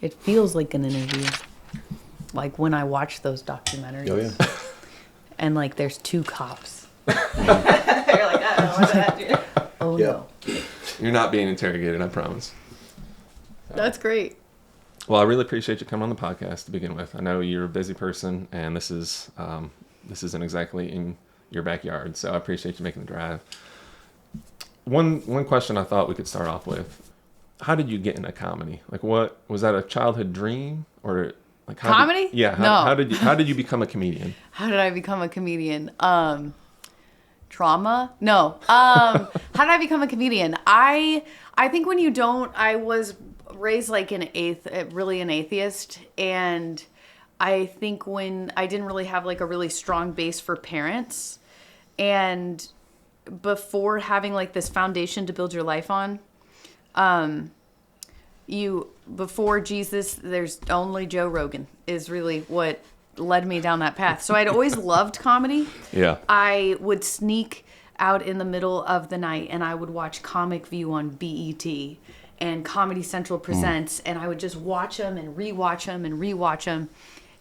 It feels like an interview. Like when I watch those documentaries. Oh, yeah. And like there's two cops. You're like, I don't know what that is. Oh, Yeah. no. You're not being interrogated, I promise. That's great. Well, I really appreciate you coming on the podcast to begin with. I know you're a busy person, and this isn't exactly in your backyard, so I appreciate you making the drive. One question I thought we could start off with: how did you get into comedy? Like, what was that a childhood dream, or like Comedy? How did you become a comedian? How did I become a comedian? Trauma? No. How did I become a comedian? I think when you don't, I was raised like an atheist, and I think when I didn't really have like a really strong base for parents, and before having like this foundation to build your life on, before Jesus, there's only Joe Rogan is really what led me down that path. So I'd always loved comedy. Yeah. I would sneak out in the middle of the night and I would watch Comic View on BET and Comedy Central Presents, and I would just watch them and rewatch them and rewatch them.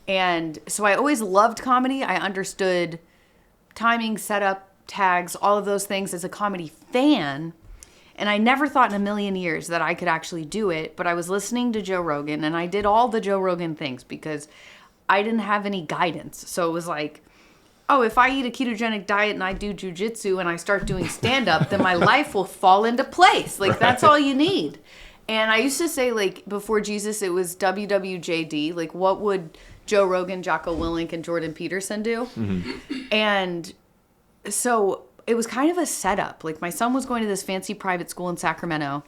And so I always loved comedy. I understood timing, setup, tags, all of those things as a comedy fan. And I never thought in a million years that I could actually do it. But I was listening to Joe Rogan, and I did all the Joe Rogan things because I didn't have any guidance. So it was like, oh, if I eat a ketogenic diet and I do jujitsu and I start doing stand-up, then my life will fall into place. Like, that's all you need. And I used to say, like, before Jesus, it was WWJD. Like, what would Joe Rogan, Jocko Willink, and Jordan Peterson do? Mm-hmm. And so it was kind of a setup. Like, my son was going to this fancy private school in Sacramento,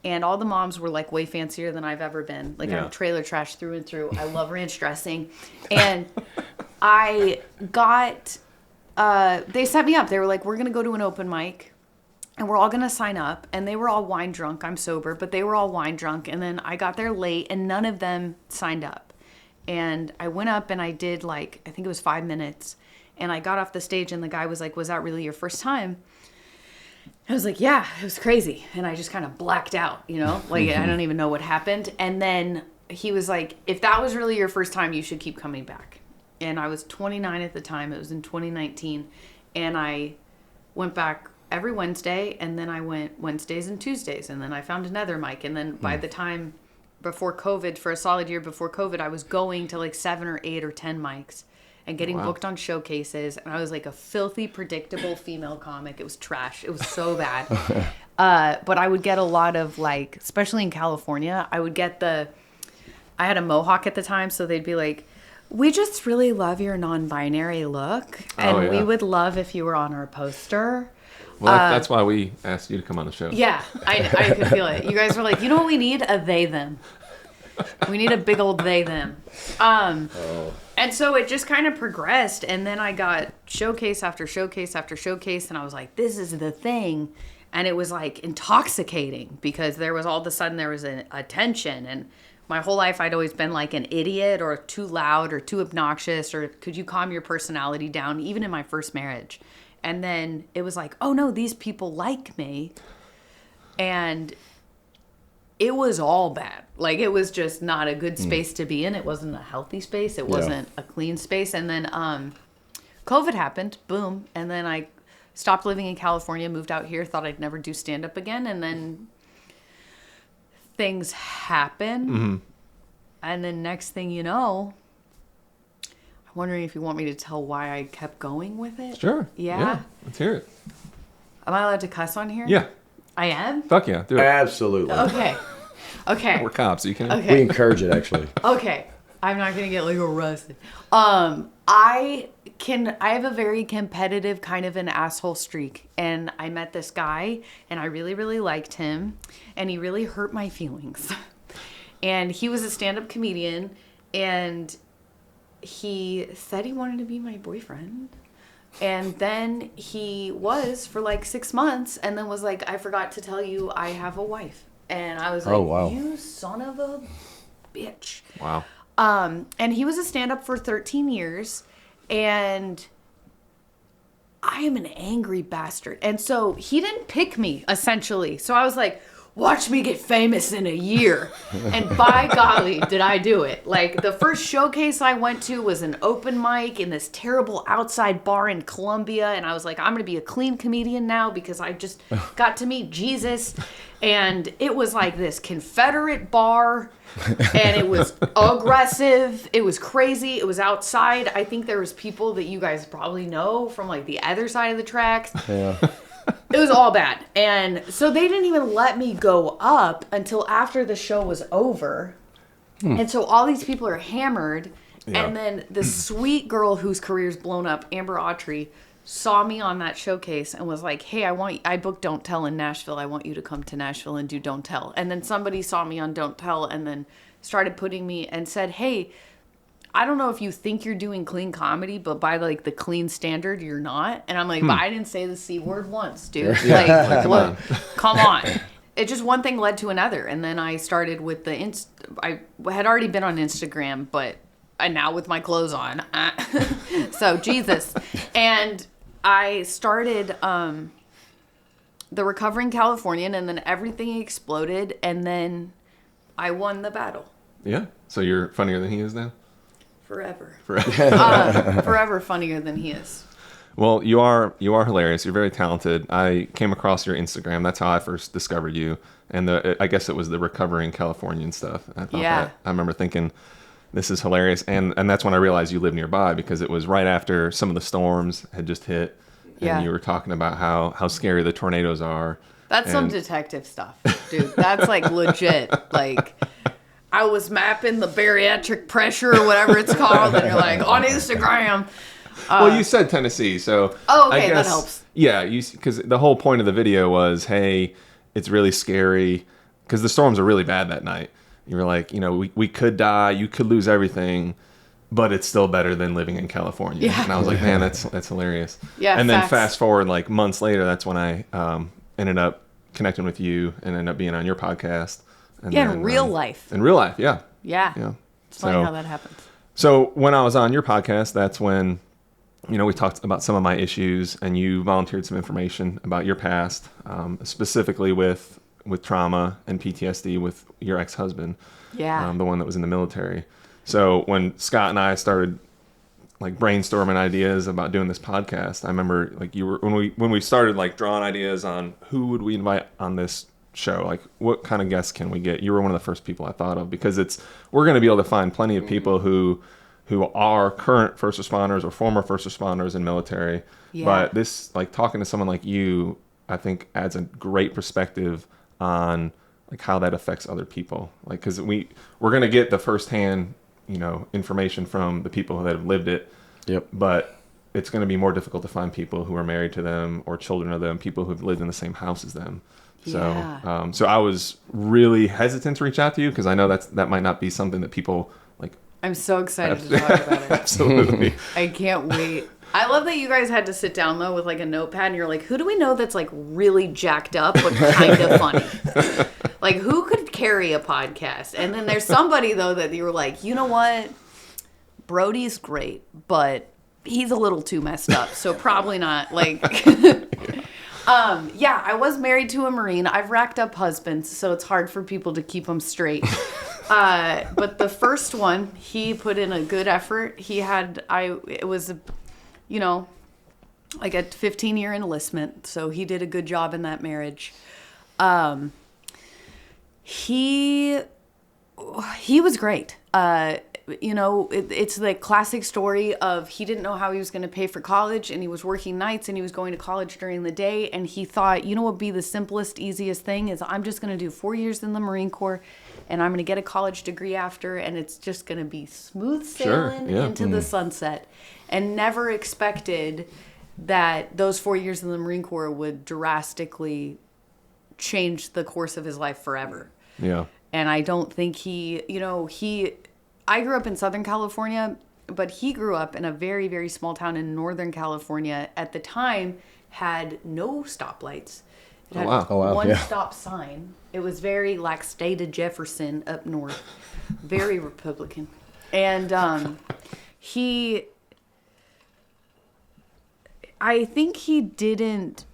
and all the moms were, like, way fancier than I've ever been. Like, I'm trailer trash through and through. I love ranch dressing. And I got, they set me up. They were like, we're going to go to an open mic, and we're all going to sign up. And they were all wine drunk. I'm sober, but they were all wine drunk. And then I got there late, and none of them signed up. And I went up, and I did, like, I think it was 5 minutes. And I got off the stage, and the guy was like, was that really your first time? I was like, yeah, it was crazy. And I just kind of blacked out, you know? Like, I don't even know what happened. And then he was like, if that was really your first time, you should keep coming back. And I was 29 at the time. It was in 2019. And I went back every Wednesday, and then I went Wednesdays and Tuesdays. And then I found another mic. And then by the time before COVID, for a solid year before COVID, I was going to like 7 or 8 or 10 mics and getting booked on showcases. And I was like a filthy, predictable female comic. It was trash. It was so bad. But I would get a lot of, like, especially in California, I had a mohawk at the time, so they'd be like, we just really love your non-binary look. And we would love if you were on our poster. Well, that's why we asked you to come on the show. Yeah, I could feel it. You guys were like, you know what we need? A they, them. We need a big old they, them. And so it just kind of progressed. And then I got showcase after showcase after showcase. And I was like, this is the thing. And it was like intoxicating because there was all of a sudden there was a tension. And my whole life I'd always been like an idiot or too loud or too obnoxious or could you calm your personality down, even in my first marriage. And then it was like, oh no, these people like me. And it was all bad. Like, it was just not a good space to be in. It wasn't a healthy space. It wasn't a clean space. And then COVID happened. Boom. And then I stopped living in California, moved out here, thought I'd never do stand-up again. And then things happen. Mm-hmm. And then next thing you know, I'm wondering if you want me to tell why I kept going with it. Sure. Yeah? Let's hear it. Am I allowed to cuss on here? Yeah. I am? Fuck yeah. Do it. Absolutely. Okay. We're cops. So you can. Okay. We encourage it, actually. Okay. I'm not going to get like arrested. I have a very competitive kind of an asshole streak. And I met this guy and I really, really liked him. And he really hurt my feelings. And he was a stand-up comedian. And he said he wanted to be my boyfriend. And then he was for like 6 months and then was like, I forgot to tell you I have a wife. And I was like, wow. You son of a bitch. Wow. And he was a stand-up for 13 years. And I am an angry bastard. And so he didn't pick me, essentially. So I was like, watch me get famous in a year. And by golly, did I do it. Like, the first showcase I went to was an open mic in this terrible outside bar in Columbia. And I was like, I'm going to be a clean comedian now because I just got to meet Jesus. And it was like this Confederate bar. And it was aggressive. It was crazy. It was outside. I think there was people that you guys probably know from, like, the other side of the tracks. Yeah. It was all bad. And so they didn't even let me go up until after the show was over. And so all these people are hammered. Yeah. And then the sweet girl whose career's blown up, Amber Autry, saw me on that showcase and was like, hey, I booked Don't Tell in Nashville. I want you to come to Nashville and do Don't Tell. And then somebody saw me on Don't Tell and then started putting me and said, hey, I don't know if you think you're doing clean comedy, but by like the clean standard, you're not. And I'm like, but I didn't say the C word once, dude. Like, look, come on. It just one thing led to another. And then I started with I had already been on Instagram, but now with my clothes on. So Jesus. And I started the Recovering Californian, and then everything exploded. And then I won the battle. Yeah. So you're funnier than he is now? Forever. Forever. Forever funnier than he is. Well, you are hilarious. You're very talented. I came across your Instagram. That's how I first discovered you. And I guess it was the Recovering Californian stuff. I thought that. I remember thinking, this is hilarious. And that's when I realized you live nearby, because it was right after some of the storms had just hit. And you were talking about how scary the tornadoes are. That's some detective stuff, dude. That's like legit. Like, I was mapping the bariatric pressure or whatever it's called, and you're like, on Instagram. Well, you said Tennessee, so oh, okay, I guess, that helps. Yeah, because the whole point of the video was, hey, it's really scary, because the storms are really bad that night. You were like, we could die, you could lose everything, but it's still better than living in California. Yeah. And I was like, man, that's hilarious. Yeah. And then fast forward like months later, that's when I ended up connecting with you and ended up being on your podcast. And then, in real life. In real life, yeah. Yeah. It's funny how that happens. So when I was on your podcast, that's when, we talked about some of my issues, and you volunteered some information about your past, specifically with trauma and PTSD with your ex-husband. Yeah. The one that was in the military. So when Scott and I started like brainstorming ideas about doing this podcast, I remember like when we started like drawing ideas on who would we invite on this show, like what kind of guests can we get, you were one of the first people I thought of, because we're going to be able to find plenty of people who are current first responders or former first responders in military. But this, like, talking to someone like you, I think adds a great perspective on like how that affects other people, like, because we're going to get the firsthand information from the people that have lived it. Yep. But it's going to be more difficult to find people who are married to them or children of them, people who've lived in the same house as them. So, so I was really hesitant to reach out to you, because I know that might not be something that people like. I'm so excited to talk about it. Absolutely. I can't wait. I love that you guys had to sit down though with like a notepad, and you're like, who do we know that's like really jacked up but kind of funny? Like, who could carry a podcast? And then there's somebody though that you were like, you know what? Brody's great, but he's a little too messed up, so probably not. Like, yeah, I was married to a Marine. I've racked up husbands, so it's hard for people to keep them straight. But the first one, he put in a good effort. It was, like a 15-year enlistment, so he did a good job in that marriage. He was great. It's the classic story of he didn't know how he was going to pay for college, and he was working nights, and he was going to college during the day, and he thought, what would be the simplest, easiest thing is I'm just going to do 4 years in the Marine Corps, and I'm going to get a college degree after, and it's just going to be smooth sailing into the sunset, and never expected that those 4 years in the Marine Corps would drastically change the course of his life forever. Yeah. And I don't think I grew up in Southern California, but he grew up in a very, very small town in Northern California. At the time, had no stoplights. It had one stop sign. It was very like state of Jefferson up north, very Republican. And I think he didn't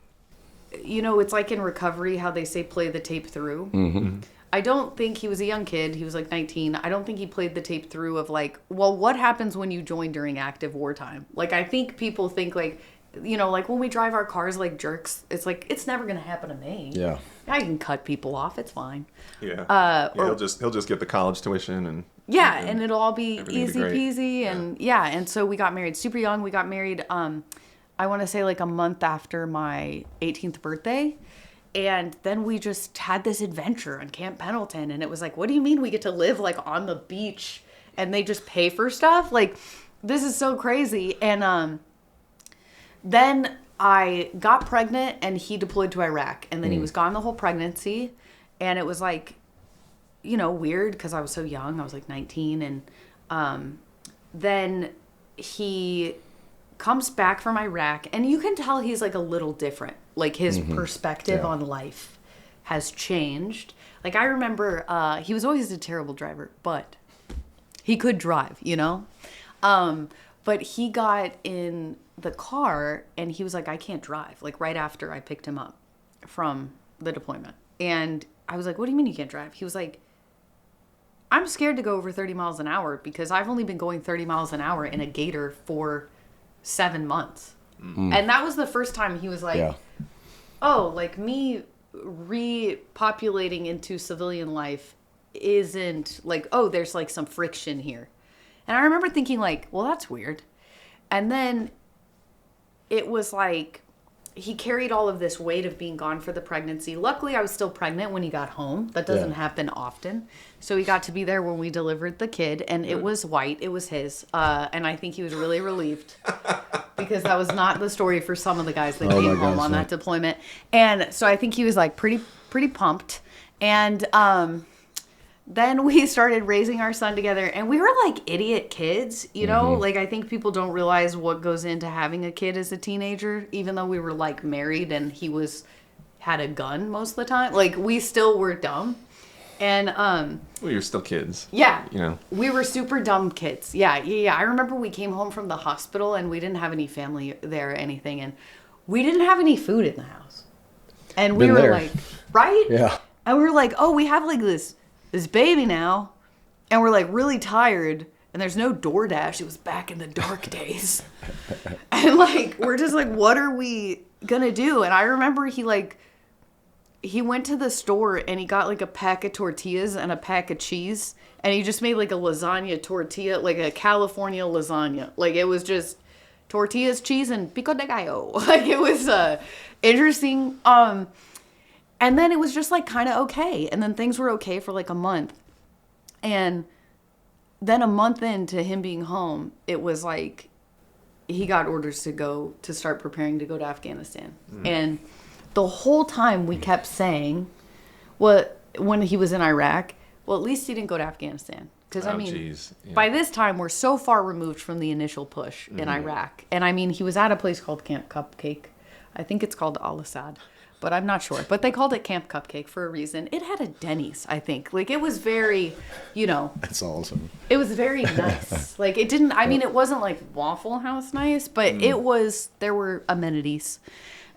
it's like in recovery how they say play the tape through. I don't think he was a young kid. He was like 19. I don't think he played the tape through of like, well, what happens when you join during active wartime? Like, I think people think like, like when we drive our cars like jerks, it's like, it's never going to happen to me. Yeah. I can cut people off. It's fine. Yeah. He'll just get the college tuition and. Yeah. And it'll all be easy peasy. Yeah. And And so we got married super young. We got married, I want to say like a month after my 18th birthday. And then we just had this adventure on Camp Pendleton. And it was like, what do you mean we get to live like on the beach and they just pay for stuff? Like, this is so crazy. And then I got pregnant and he deployed to Iraq. And then he was gone the whole pregnancy. And it was like, weird because I was so young. I was like 19. And then he comes back from Iraq. And you can tell he's like a little different. Like his perspective on life has changed. Like I remember he was always a terrible driver, but he could drive, but he got in the car and he was like, I can't drive. Like right after I picked him up from the deployment. And I was like, what do you mean you can't drive? He was like, I'm scared to go over 30 miles an hour because I've only been going 30 miles an hour in a Gator for 7 months. And that was the first time he was like, oh, like me repopulating into civilian life isn't like, oh, there's like some friction here. And I remember thinking like, well, that's weird. And then it was like, he carried all of this weight of being gone for the pregnancy. Luckily, I was still pregnant when he got home. That doesn't happen often. So he got to be there when we delivered the kid. And it was white. It was his. And I think he was really relieved. Because that was not the story for some of the guys that came home on that deployment. And so I think he was like pretty pumped. And then we started raising our son together. And we were like idiot kids, Like I think people don't realize what goes into having a kid as a teenager. Even though we were like married and he had a gun most of the time. Like we still were dumb. And well, you're still kids. Yeah. We were super dumb kids. Yeah. I remember we came home from the hospital and we didn't have any family there or anything. And we didn't have any food in the house. And we were like, right? Yeah. And we were like, oh, we have like this baby now. And we're like really tired. And there's no DoorDash. It was back in the dark days. And like, we're just like, what are we going to do? And I remember he went to the store and he got like a pack of tortillas and a pack of cheese. And he just made like a lasagna tortilla, like a California lasagna. Like it was just tortillas, cheese, and pico de gallo. Like it was interesting. And then it was just like kind of okay. And then things were okay for like a month. And then a month into him being home, it was like he got orders to start preparing to go to Afghanistan. And the whole time we kept saying, when he was in Iraq, well, at least he didn't go to Afghanistan. Because, by this time, we're so far removed from the initial push in Iraq. And, he was at a place called Camp Cupcake. I think it's called Al-Assad, but I'm not sure. But they called it Camp Cupcake for a reason. It had a Denny's, I think. Like, it was very, That's awesome. It was very nice. Like, it didn't, it wasn't like Waffle House nice, but there were amenities.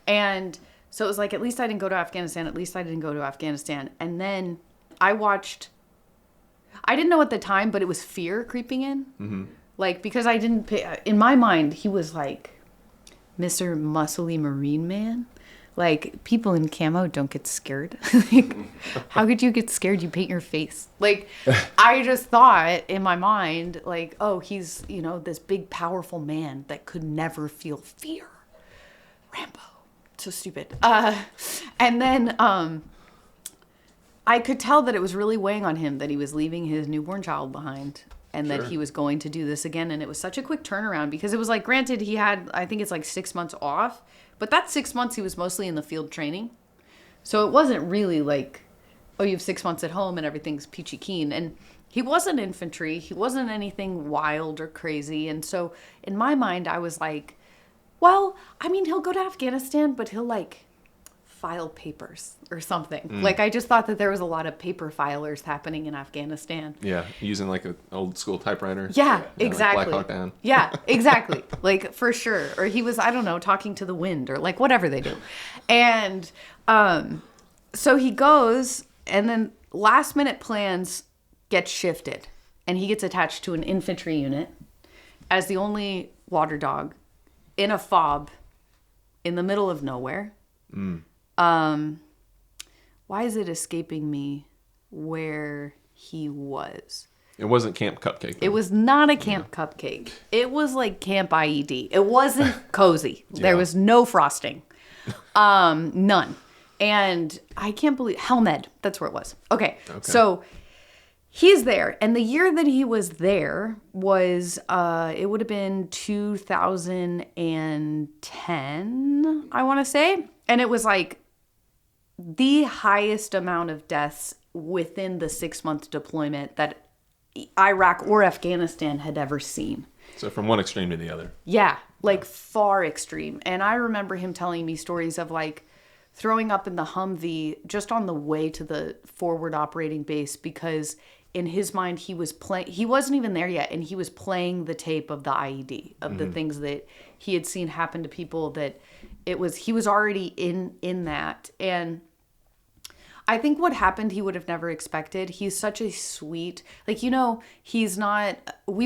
And so it was like, at least I didn't go to Afghanistan. And then I didn't know at the time, but it was fear creeping in. Mm-hmm. Like, because I didn't pay, in my mind, he was like Mr. Muscly Marine Man. Like, people in camo don't get scared. Like, how could you get scared? You paint your face. Like, I just thought in my mind, like, oh, he's, this big, powerful man that could never feel fear. Rambo. So stupid. And then I could tell that it was really weighing on him that he was leaving his newborn child behind and that he was going to do this again. And it was such a quick turnaround because it was like, granted, he had, I think it's like 6 months off, but that 6 months he was mostly in the field training. So it wasn't really like, oh, you have 6 months at home and everything's peachy keen. And he wasn't infantry. He wasn't anything wild or crazy. And so in my mind, I was like, well, he'll go to Afghanistan, but he'll like file papers or something. Like, I just thought that there was a lot of paper filers happening in Afghanistan. Yeah, using like an old school typewriter. Yeah, Like exactly. Black Hawk Down. Yeah, exactly. Like, for sure. Or he was, I don't know, talking to the wind or like whatever they do. And so he goes, and then last minute plans get shifted. And he gets attached to an infantry unit as the only water dog in a fob in the middle of nowhere. Why is it escaping me where he was? It wasn't Camp Cupcake, though. It was not a Camp Cupcake. It was like Camp IED. It wasn't cozy. There was no frosting. None. And I can't believe Helmed. That's where it was. Okay. So he's there. And the year that he was there was, it would have been 2010, I want to say. And it was like the highest amount of deaths within the 6-month deployment that Iraq or Afghanistan had ever seen. So from one extreme to the other. Yeah, like far extreme. And I remember him telling me stories of like throwing up in the Humvee just on the way to the forward operating base because in his mind he wasn't even there yet, and he was playing the tape of the IED, of the things that he had seen happen to people, that he was already in that. And I think what happened, he would have never expected. He's such a sweet, like, we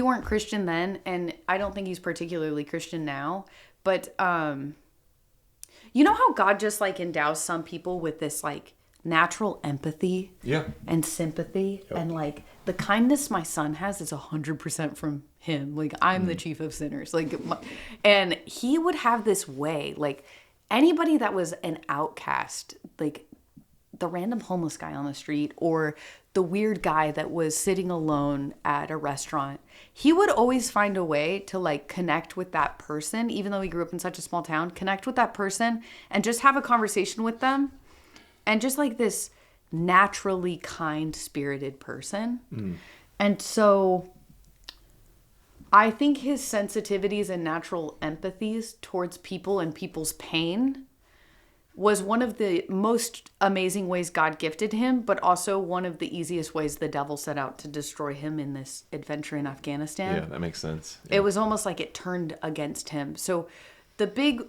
weren't Christian then, and I don't think he's particularly Christian now, but, you know how God just like endows some people with this like natural empathy and sympathy, and like the kindness my son has is 100% from him. Like, I'm the chief of sinners. Like, and he would have this way, like anybody that was an outcast, like the random homeless guy on the street or the weird guy that was sitting alone at a restaurant, he would always find a way to like connect with that person, even though he grew up in such a small town, connect with that person and just have a conversation with them. And just like this naturally kind-spirited person. And so I think his sensitivities and natural empathies towards people and people's pain was one of the most amazing ways God gifted him, but also one of the easiest ways the devil set out to destroy him in this adventure in Afghanistan. Yeah, that makes sense. Yeah. It was almost like it turned against him. So the big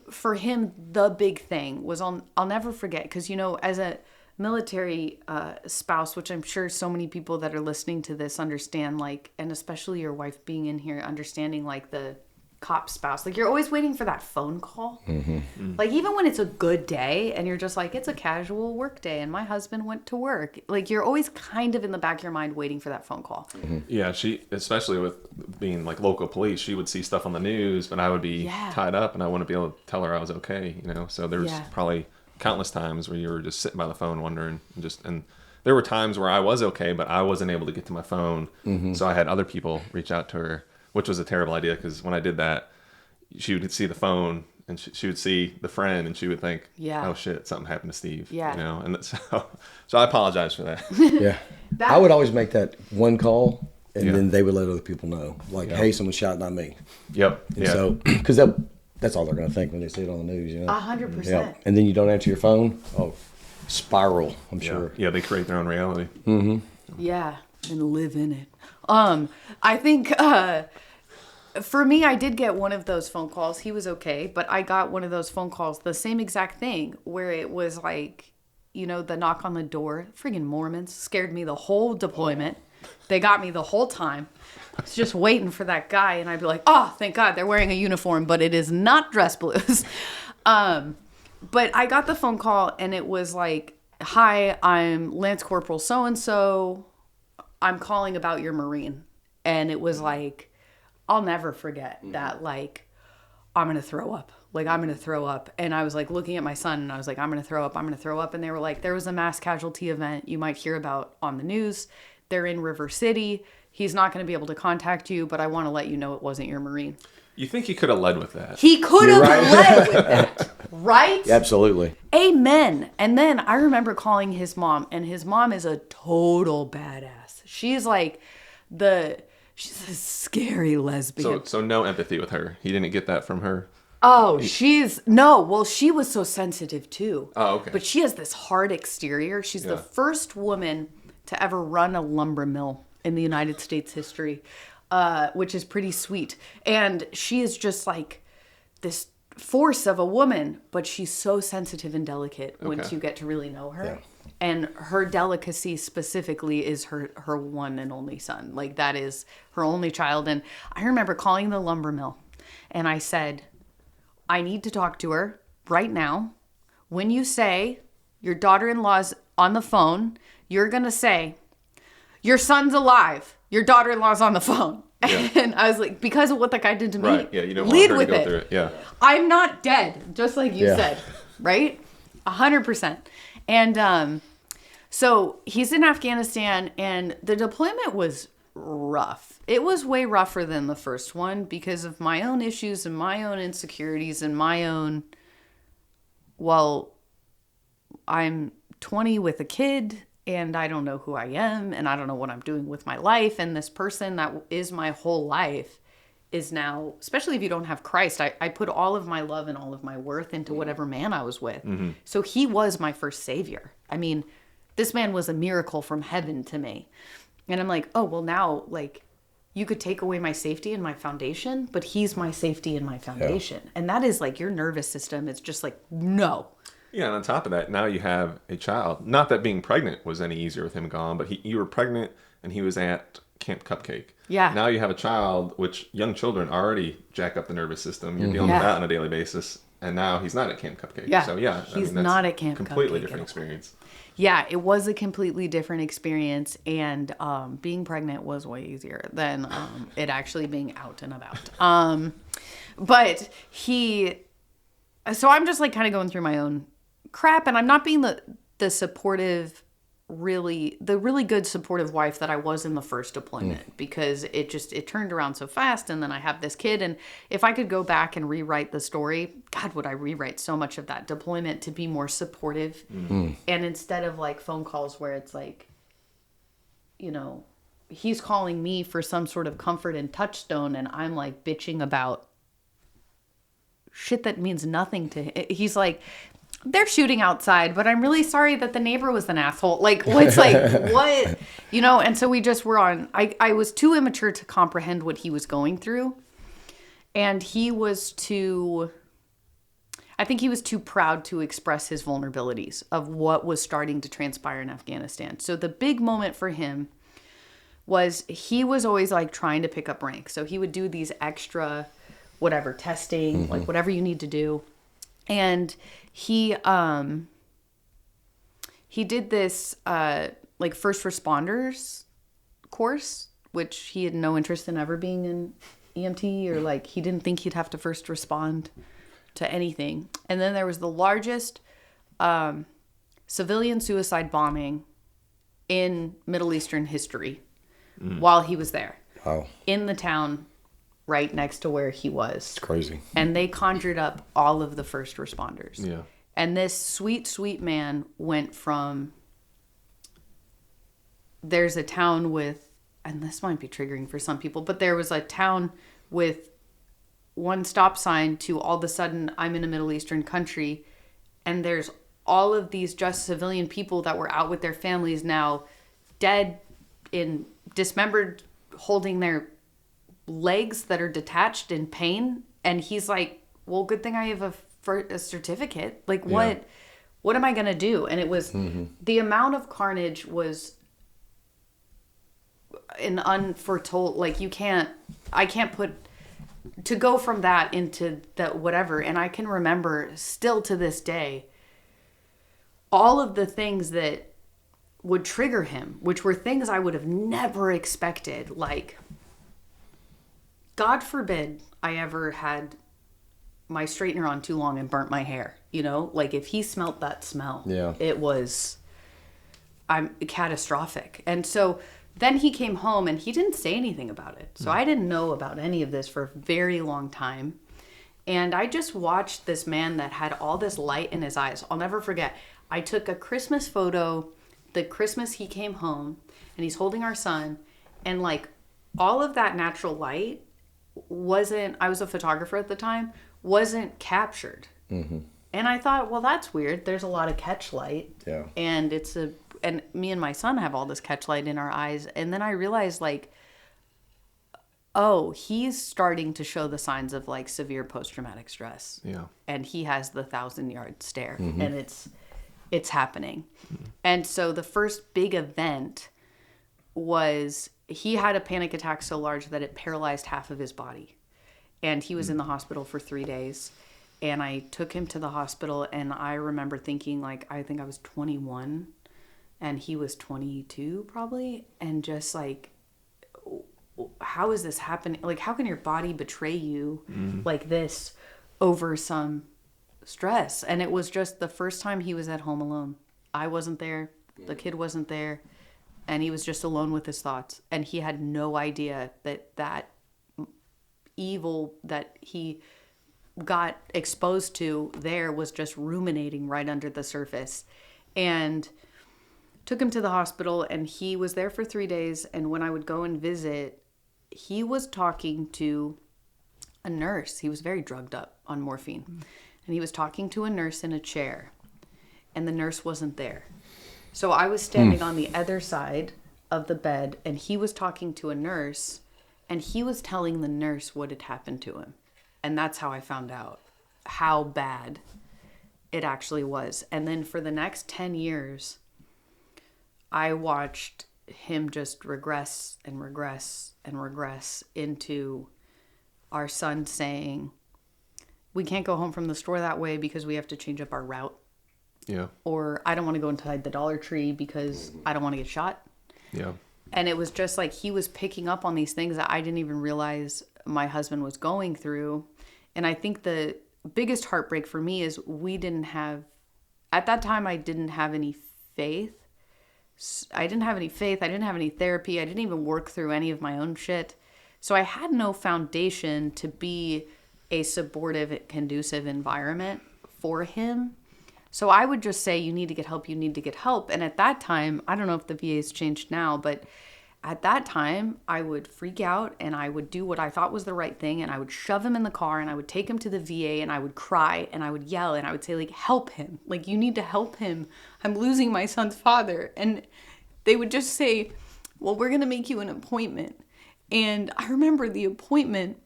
thing was, I'll never forget, because, as a military spouse, which I'm sure so many people that are listening to this understand, like, and especially your wife being in here, understanding like the cop spouse, like you're always waiting for that phone call. Like, even when it's a good day and you're just like, it's a casual work day and my husband went to work, like you're always kind of in the back of your mind waiting for that phone call. Yeah, she, especially with being like local police, she would see stuff on the news, but I would be tied up and I wouldn't be able to tell her I was okay, so there's probably countless times where you were just sitting by the phone wondering, and there were times where I was okay, but I wasn't able to get to my phone. So I had other people reach out to her, which was a terrible idea, because when I did that, she would see the phone and she would see the friend and she would think, oh shit, something happened to Steve. And so I apologize for that. I would always make that one call and then they would let other people know, like, hey, someone's shouting at me. And so, because that's all they're going to think when they see it on the news, 100%. And then you don't answer your phone, spiral, I'm sure. Yeah, they create their own reality. Yeah, and live in it. I think for me, I did get one of those phone calls. He was okay, but I got one of those phone calls, the same exact thing, where it was like, the knock on the door. Friggin' Mormons scared me the whole deployment. They got me the whole time. I was just waiting for that guy, and I'd be like, oh, thank God, they're wearing a uniform, but it is not dress blues. But I got the phone call, and it was like, hi, I'm Lance Corporal so-and-so. I'm calling about your Marine. And it was like, I'll never forget that, like, I'm going to throw up. Like, I'm going to throw up. And I was like looking at my son and I was like, I'm going to throw up. I'm going to throw up. And they were like, there was a mass casualty event you might hear about on the news. They're in River City. He's not going to be able to contact you, but I want to let you know it wasn't your Marine. You think he could have led with that? He could have led with that. Right? Absolutely. Amen. And then I remember calling his mom, and his mom is a total badass. She's like she's a scary lesbian. So no empathy with her. He didn't get that from her. Oh, she was so sensitive too. Oh, okay. But she has this hard exterior. She's the first woman to ever run a lumber mill in the United States history, which is pretty sweet. And she is just like this force of a woman, but she's so sensitive and delicate once you get to really know her. Yeah. And her delicacy specifically is her one and only son. Like, that is her only child. And I remember calling the lumber mill and I said, I need to talk to her right now. When you say your daughter-in-law's on the phone, you're going to say, your son's alive. Your daughter-in-law's on the phone. Yeah. And I was like, because of what that guy did to me. Right. Yeah. You don't want her to go through it. Yeah. I'm not dead, just like you said. Right? 100%. And so he's in Afghanistan, and the deployment was rough. It was way rougher than the first one because of my own issues and my own insecurities and my own, well, I'm 20 with a kid and I don't know who I am and I don't know what I'm doing with my life. And this person that is my whole life is now, especially if you don't have Christ, I put all of my love and all of my worth into whatever man I was with. Mm-hmm. So he was my first savior. I mean, this man was a miracle from heaven to me. And I'm like, oh, well, now, like, you could take away my safety and my foundation, but he's my safety and my foundation. Yeah. And that is like your nervous system. It's just like, no. Yeah, and on top of that, now you have a child. Not that being pregnant was any easier with him gone, but you were pregnant and he was at Camp Cupcake. Yeah. Now you have a child, which young children already jack up the nervous system. You're dealing with that on a daily basis. And now he's not at Camp Cupcake. Yeah. So, yeah. He's not at Camp Cupcake. Completely different experience. Yeah, it was a completely different experience, and being pregnant was way easier than it actually being out and about. But so I'm just like kind of going through my own crap, and I'm not being the supportive, really good supportive wife that I was in the first deployment because it turned around so fast, and then I have this kid, and if I could go back and rewrite the story, God, would I rewrite so much of that deployment to be more supportive. And instead of like phone calls where it's like, you know, he's calling me for some sort of comfort and touchstone and I'm like bitching about shit that means nothing to him. He's like, they're shooting outside, but I'm really sorry that the neighbor was an asshole. Like, what's like, what? You know, and so we just were on, I was too immature to comprehend what he was going through. And I think he was too proud to express his vulnerabilities of what was starting to transpire in Afghanistan. So the big moment for him was he was always like trying to pick up rank. So he would do these extra, whatever, testing, like whatever you need to do. And he did this like first responders course, which he had no interest in ever being an EMT, or like he didn't think he'd have to first respond to anything. And then there was the largest civilian suicide bombing in Middle Eastern history while he was there. Wow. In the town right next to where he was. It's crazy. And they conjured up all of the first responders. Yeah. And this sweet, sweet man went from, there's a town with, and this might be triggering for some people, but there was a town with one stop sign to all of a sudden I'm in a Middle Eastern country and there's all of these just civilian people that were out with their families now dead, in dismembered, holding their legs that are detached in pain. And he's like, well, good thing I have a certificate. Like, what am I going to do? And it was, the amount of carnage was an unforetold, like I can't put, to go from that into that whatever. And I can remember still to this day, all of the things that would trigger him, which were things I would have never expected. Like, God forbid I ever had my straightener on too long and burnt my hair, you know, like if he smelt that smell, it was, I'm catastrophic. And so then he came home and he didn't say anything about it. So I didn't know about any of this for a very long time. And I just watched this man that had all this light in his eyes. I'll never forget. I took a Christmas photo, the Christmas he came home, and he's holding our son. And like all of that natural light wasn't, I was a photographer at the time, wasn't captured. Mm-hmm. And I thought, well, that's weird. There's a lot of catch light. Yeah. And and me and my son have all this catch light in our eyes. And then I realized, like, oh, he's starting to show the signs of, like, severe post-traumatic stress. Yeah. And he has the 1,000-yard stare. Mm-hmm. And it's happening. Mm-hmm. And so the first big event was he had a panic attack so large that it paralyzed half of his body. And he was in the hospital for 3 days. And I took him to the hospital, and I remember thinking, like, I think I was 21 and he was 22 probably. And just like, how is this happening? Like, how can your body betray you like this over some stress? And it was just the first time he was at home alone. I wasn't there. The kid wasn't there. And he was just alone with his thoughts. And he had no idea that evil that he got exposed to there was just ruminating right under the surface. And took him to the hospital, and he was there for 3 days. And when I would go and visit, he was talking to a nurse. He was very drugged up on morphine. And he was talking to a nurse in a chair, and the nurse wasn't there. So I was standing on the other side of the bed, and he was talking to a nurse, and he was telling the nurse what had happened to him. And that's how I found out how bad it actually was. And then for the next 10 years, I watched him just regress and regress and regress into our son saying, we can't go home from the store that way because we have to change up our route. Yeah. Or I don't want to go inside the Dollar Tree because I don't want to get shot. Yeah. And it was just like he was picking up on these things that I didn't even realize my husband was going through. And I think the biggest heartbreak for me is at that time, I didn't have any faith. I didn't have any therapy. I didn't even work through any of my own shit. So I had no foundation to be a supportive, conducive environment for him. So I would just say, you need to get help. And at that time, I don't know if the VA's changed now, but at that time, I would freak out and I would do what I thought was the right thing. And I would shove him in the car and I would take him to the VA and I would cry and I would yell and I would say, like, help him. Like, you need to help him. I'm losing my son's father. And they would just say, well, we're going to make you an appointment. And I remember the appointment,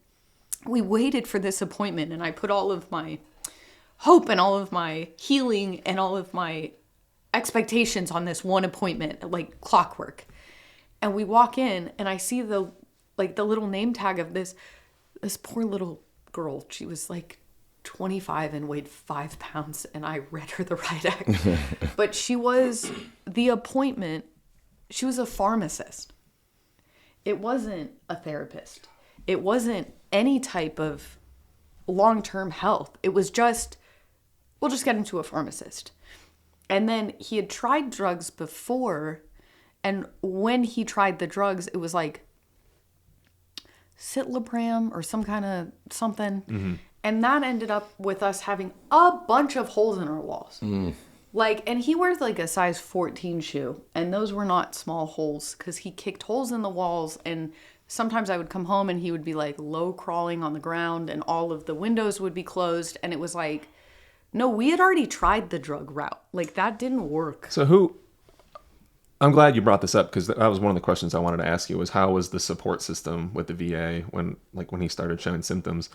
we waited for this appointment and I put all of my hope and all of my healing and all of my expectations on this one appointment, like clockwork. And we walk in and I see the little name tag of this poor little girl. She was like 25 and weighed 5 pounds, and I read her the right act. But she was the appointment. She was a pharmacist. It wasn't a therapist. It wasn't any type of long-term health. It was just, we'll just get him to a pharmacist. And then he had tried drugs before, and when he tried the drugs, it was like citalopram or some kind of something. Mm-hmm. And that ended up with us having a bunch of holes in our walls. Like, and he wears like a size 14 shoe, and those were not small holes because he kicked holes in the walls. And sometimes I would come home and he would be like low crawling on the ground and all of the windows would be closed. And it was like, no, we had already tried the drug route. Like, that didn't work. So I'm glad you brought this up, because that was one of the questions I wanted to ask you, was how was the support system with the VA when he started showing symptoms?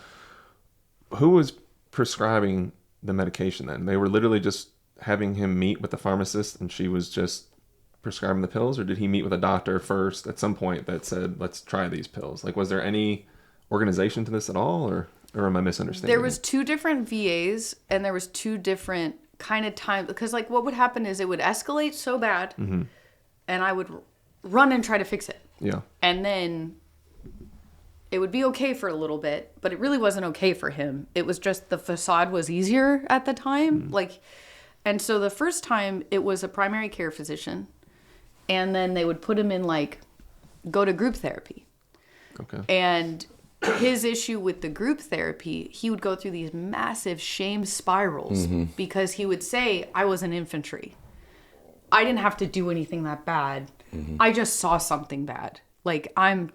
Who was prescribing the medication then? They were literally just having him meet with the pharmacist and she was just prescribing the pills, or did he meet with a doctor first at some point that said, let's try these pills? Like, was there any organization to this at all, or am I misunderstanding? There was 2 different VAs and there was 2 different kind of times, because like what would happen is it would escalate so bad and I would run and try to fix it. Yeah. And then it would be okay for a little bit, but it really wasn't okay for him. It was just the facade was easier at the time. And so the first time it was a primary care physician, and then they would put him in go to group therapy. Okay. And his issue with the group therapy, he would go through these massive shame spirals because he would say, I was in infantry. I didn't have to do anything that bad. I just saw something bad. Like, I'm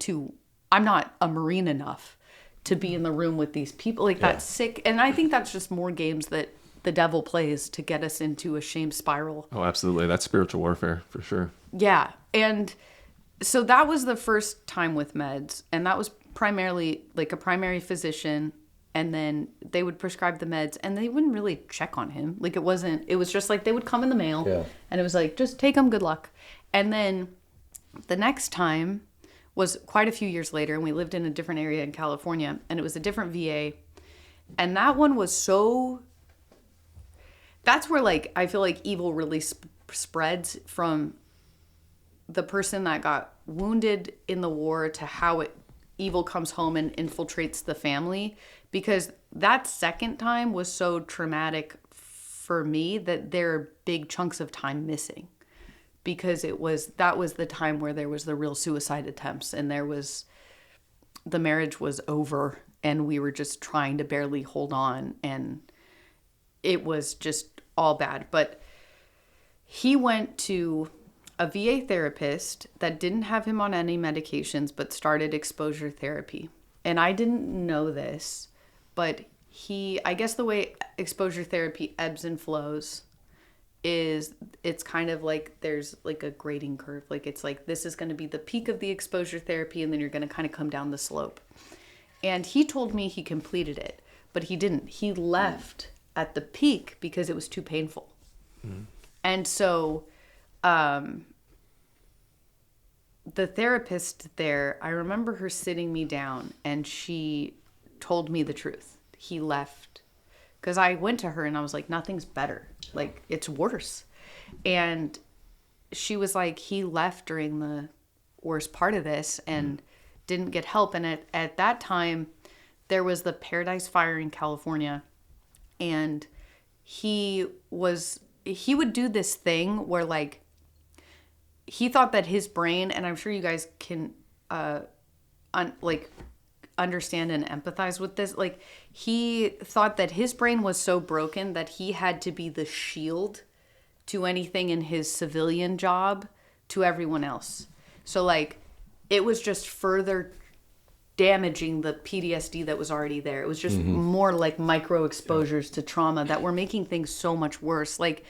not a Marine enough to be in the room with these people. Like, that's sick. And I think that's just more games that the devil plays to get us into a shame spiral. Oh, absolutely. That's spiritual warfare for sure. Yeah. And so that was the first time with meds. And that was primarily like a primary physician. And then they would prescribe the meds and they wouldn't really check on him. Like, it was just like they would come in the mail and it was like, just take them, good luck. And then the next time was quite a few years later, and we lived in a different area in California, and it was a different VA. And that one was that's where, like, I feel like evil really spreads from the person that got wounded in the war to how evil comes home and infiltrates the family. Because that second time was so traumatic for me that there are big chunks of time missing. Because that was the time where there was the real suicide attempts, and the marriage was over, and we were just trying to barely hold on, and it was just all bad. But he went to a VA therapist that didn't have him on any medications, but started exposure therapy. And I didn't know this, but I guess the way exposure therapy ebbs and flows is it's kind of like there's like a grading curve. Like, it's like, this is going to be the peak of the exposure therapy, and then you're going to kind of come down the slope. And he told me he completed it, but he didn't. He left at the peak because it was too painful. And so the therapist there, I remember her sitting me down, and she told me the truth. He left. Because I went to her and I was like, nothing's better. Like, it's worse. And she was like, he left during the worst part of this and didn't get help. And at that time, there was the Paradise Fire in California. And he would do this thing where, like, he thought that his brain, and I'm sure you guys can, understand and empathize with this. Like, he thought that his brain was so broken that he had to be the shield to anything in his civilian job to everyone else. So, like, it was just further damaging the PTSD that was already there. It was just more like micro exposures to trauma that were making things so much worse. Like,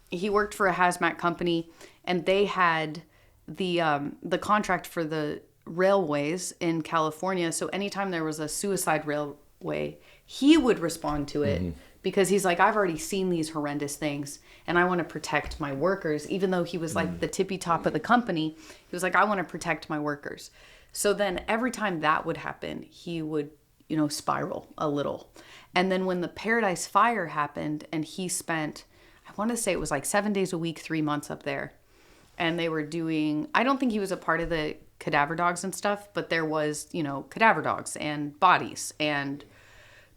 he worked for a hazmat company, and they had the contract for the railways in California. So anytime there was a suicide railway, he would respond to it because he's like, I've already seen these horrendous things and I want to protect my workers. Even though he was like the tippy top of the company, he was like, I want to protect my workers. So then every time that would happen, he would, spiral a little. And then when the Paradise Fire happened, and he spent, I want to say it was like 7 days a week, 3 months up there. And they were doing, I don't think he was a part of the cadaver dogs and stuff, but there was, cadaver dogs and bodies, and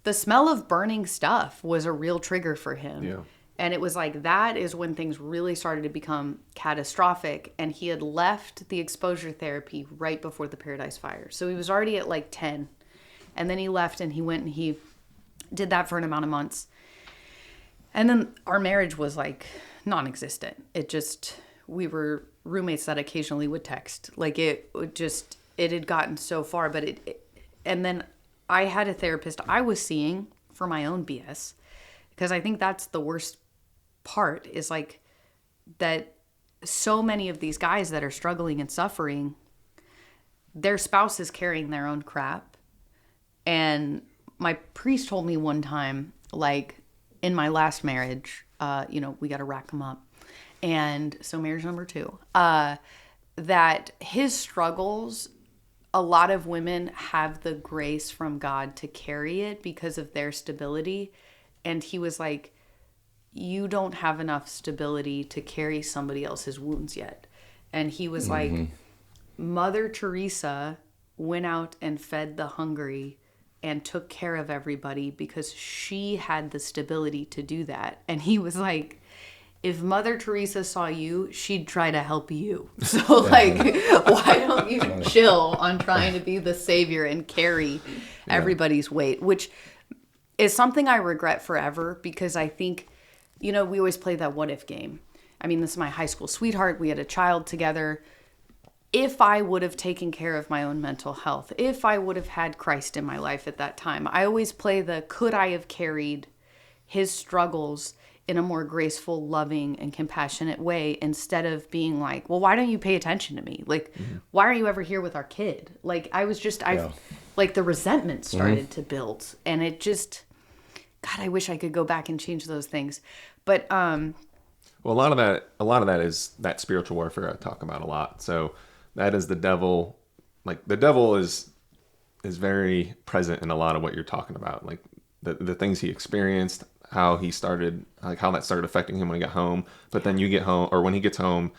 the smell of burning stuff was a real trigger for him. Yeah. And it was like, that is when things really started to become catastrophic. And he had left the exposure therapy right before the Paradise Fire. So he was already at like 10. And then he left and he went and he did that for an amount of months. And then our marriage was like non-existent. We were roommates that occasionally would text. Like, it had gotten so far, but and then I had a therapist I was seeing for my own BS, because I think that's the worst part, is like that so many of these guys that are struggling and suffering, their spouse is carrying their own crap. And my priest told me one time, like, in my last marriage, we got to rack them up. And so marriage number 2, that his struggles, a lot of women have the grace from God to carry it because of their stability. And he was like, you don't have enough stability to carry somebody else's wounds yet. And he was like, Mother Teresa went out and fed the hungry and took care of everybody because she had the stability to do that. And he was like, if Mother Teresa saw you, she'd try to help you. So, like, why don't you chill on trying to be the savior and carry everybody's weight? Which is something I regret forever, because I think, we always play that what if game. I mean, this is my high school sweetheart. We had a child together. if I would have taken care of my own mental health, if I would have had Christ in my life at that time, I always play the could I have carried his struggles in a more graceful, loving, and compassionate way instead of being like, well, why don't you pay attention to me? Like, why aren't you ever here with our kid? Like, I was just, like the resentment started to build, and it just, God, I wish I could go back and change those things. But, well, a lot of that is that spiritual warfare I talk about a lot. So that is the devil. Like the devil is very present in a lot of what you're talking about. Like the things he experienced, how he started, like how that started affecting him when he got home. But then you get home, or when he gets home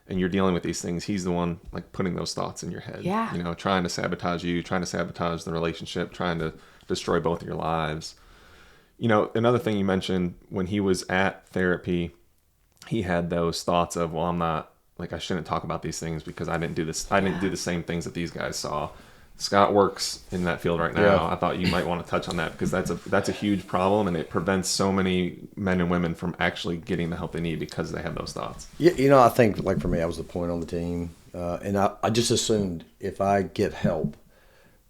and you're dealing with these things, he's the one like putting those thoughts in your head. Yeah. You know, trying to sabotage you, trying to sabotage the relationship, trying to destroy both of your lives. You know, another thing you mentioned, when he was at therapy, he had those thoughts of, well, I'm not, like, I shouldn't talk about these things because I didn't do this. I didn't do the same things that these guys saw. Scott works in that field right now. Yeah. I thought you might want to touch on that because that's a huge problem, and it prevents so many men and women from actually getting the help they need because they have those thoughts. Yeah, you know, I think, like, for me, I was the point on the team, and I just assumed if I get help,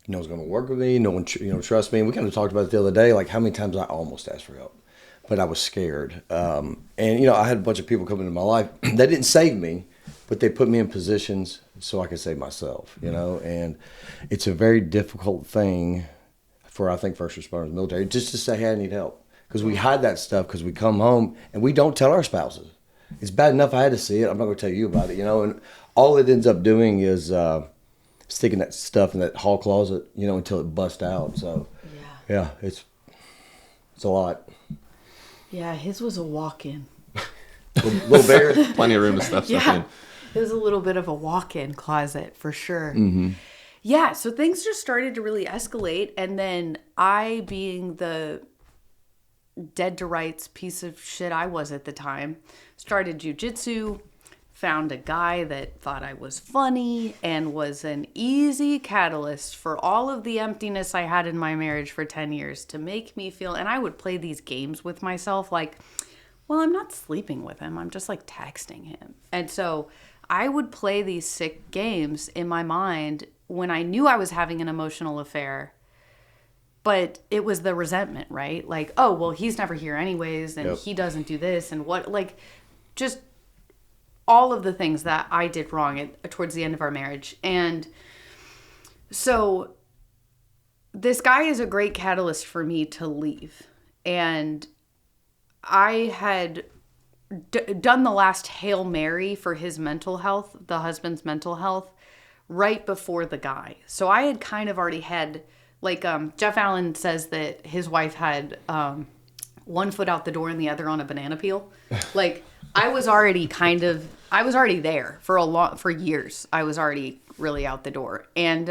no one's going to work with me, no one trust me. And we kind of talked about it the other day, like how many times I almost asked for help, but I was scared. And, you know, I had a bunch of people come into my life that didn't save me, but they put me in positions so I could save myself, you know. And it's a very difficult thing for, I think, first responders, military, just to say, hey, I need help. Because we hide that stuff because we come home and we don't tell our spouses. It's bad enough I had to see it. I'm not going to tell you about it, you know. And all it ends up doing is sticking that stuff in that hall closet, you know, until it busts out. So, yeah, it's a lot. Yeah, his was a walk-in. little bigger. Plenty of room to stuff in. It was a little bit of a walk-in closet for sure. Mm-hmm. Yeah, so things just started to really escalate. And then I, being the dead to rights piece of shit I was at the time, started jujitsu, found a guy that thought I was funny and was an easy catalyst for all of the emptiness I had in my marriage for 10 years to make me feel, and I would play these games with myself like, well, I'm not sleeping with him. I'm just like texting him. And so I would play these sick games in my mind when I knew I was having an emotional affair, but it was the resentment, right? Like, oh, well, he's never here anyways, and he doesn't do this, and what, like, just all of the things that I did wrong towards the end of our marriage. And so this guy is a great catalyst for me to leave. And I had done the last Hail Mary for his mental health, the husband's mental health, right before the guy. So I had kind of already had, like, Jeff Allen says that his wife had one foot out the door and the other on a banana peel. Like, I was already there for years. I was already really out the door. And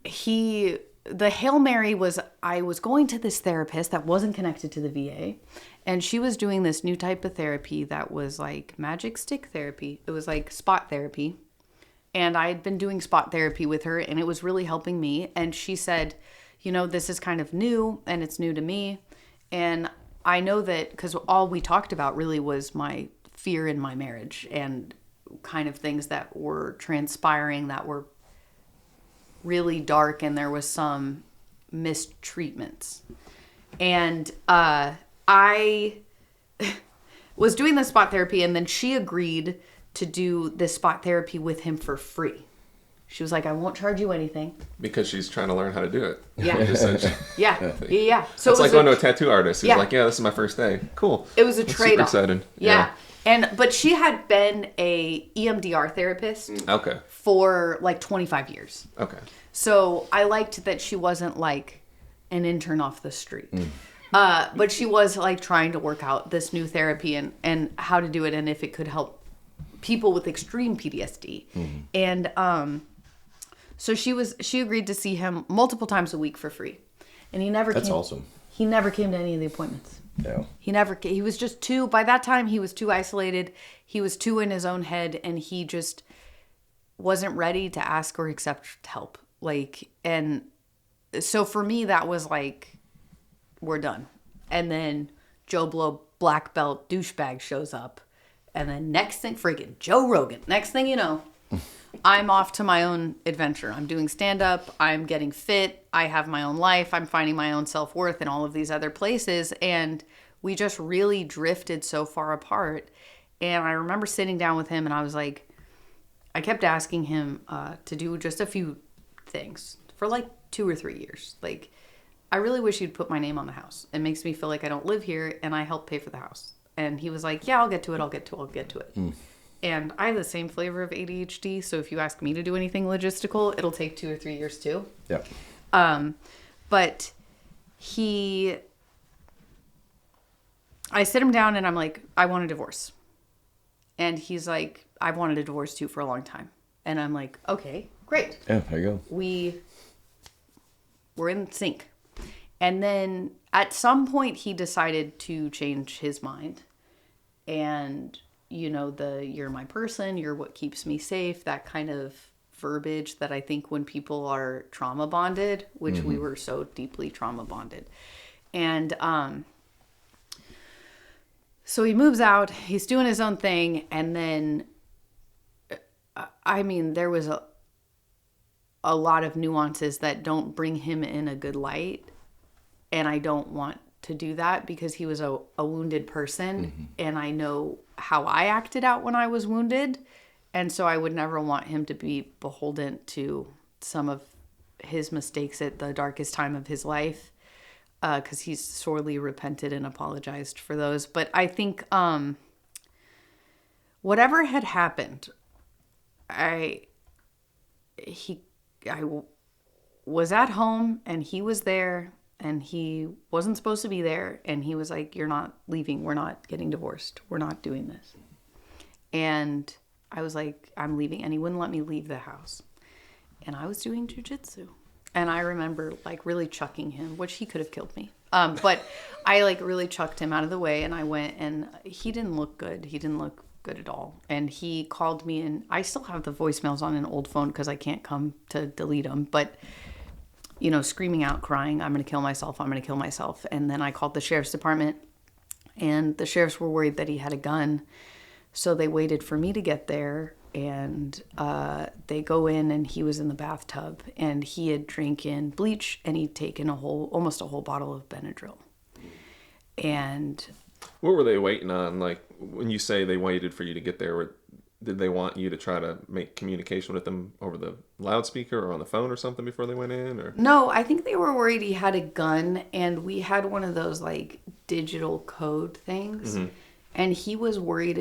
the Hail Mary was, I was going to this therapist that wasn't connected to the VA, and she was doing this new type of therapy that was like magic stick therapy. It was like spot therapy. And I had been doing spot therapy with her, and it was really helping me. And she said, you know, this is kind of new, and it's new to me. And I know that because all we talked about really was my fear in my marriage and kind of things that were transpiring that were really dark, and there was some mistreatments. And I was doing the spot therapy, and then she agreed to do this spot therapy with him for free. She was like, I won't charge you anything. Because she's trying to learn how to do it. Yeah. Yeah. So it's like going to a tattoo artist who's like, yeah, this is my first day. Cool. It was a trade-off. Super excited. Yeah. But she had been a EMDR therapist for like 25 years. Okay. So I liked that she wasn't like an intern off the street. But she was like trying to work out this new therapy and how to do it, and if it could help people with extreme PTSD. And so she agreed to see him multiple times a week for free. And That's awesome. He never came to any of the appointments. No. He was just too, by that time he was too isolated. He was too in his own head, and he just wasn't ready to ask or accept help. Like, and so for me, that was like, we're done. And then Joe Blow, black belt douchebag shows up And then next thing, freaking Joe Rogan. Next thing you know, I'm off to my own adventure. I'm doing stand-up. I'm getting fit. I have my own life. I'm finding my own self-worth in all of these other places. And we just really drifted so far apart. And I remember sitting down with him and I was like, I kept asking him to do just a few things for like 2 or 3 years. Like, I really wish you'd put my name on the house. It makes me feel like I don't live here and I help pay for the house. And he was like, yeah, I'll get to it. I'll get to it. And I have the same flavor of ADHD. So if you ask me to do anything logistical, it'll take 2 or 3 years too. Yep. But I sit him down and I'm like, I want a divorce. And he's like, I've wanted a divorce too for a long time. And I'm like, okay, great. Yeah, there you go. We're in sync. And then at some point he decided to change his mind. And, you know, you're my person, you're what keeps me safe, that kind of verbiage that I think when people are trauma bonded, which we were so deeply trauma bonded. And so he moves out, he's doing his own thing, and then, I mean, there was a lot of nuances that don't bring him in a good light, and I don't want to do that because he was a wounded person, and I know how I acted out when I was wounded, and so I would never want him to be beholden to some of his mistakes at the darkest time of his life. Because he's sorely repented and apologized for those. But I think whatever had happened, I was at home and he was there and he wasn't supposed to be there. And he was like, you're not leaving. We're not getting divorced. We're not doing this. And I was like, I'm leaving. And he wouldn't let me leave the house. And I was doing jujitsu. And I remember like really chucking him, which he could have killed me. But I like really chucked him out of the way and I went and he didn't look good. He didn't look good at all. And he called me and I still have the voicemails on an old phone because I can't come to delete them. But, you know, screaming out, crying, I'm going to kill myself. I'm going to kill myself. And then I called the sheriff's department and the sheriffs were worried that he had a gun. So they waited for me to get there. And they go in and he was in the bathtub and he had drinking bleach and he'd taken almost a whole bottle of Benadryl. And what were they waiting on? Like when you say they waited for you to get there, did they want you to try to make communication with them over the loudspeaker or on the phone or something before they went in? Or no, I think they were worried he had a gun and we had one of those like digital code things. And he was worried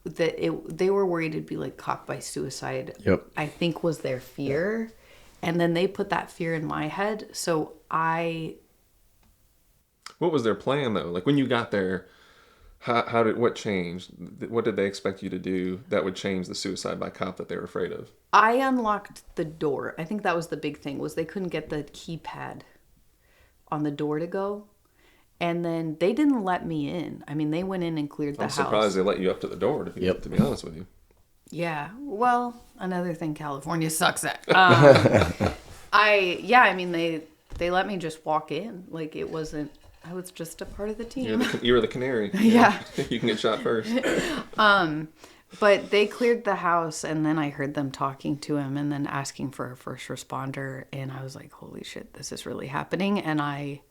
they were worried it'd be like caught by suicide. Yep. I think was their fear. And then they put that fear in my head. So what was their plan though? Like when you got there, what changed? What did they expect you to do that would change the suicide by cop that they were afraid of? I unlocked the door. I think that was the big thing was they couldn't get the keypad on the door to go. And then they didn't let me in. I mean, they went in and cleared the house. I'm surprised they let you up to the door, to be honest with you. Yeah. Well, another thing California sucks at. I mean, they let me just walk in. Like, it wasn't, I was just a part of the team. You were the canary. Yeah. You can get shot first. But they cleared the house, and then I heard them talking to him and then asking for a first responder. And I was like, holy shit, this is really happening. And I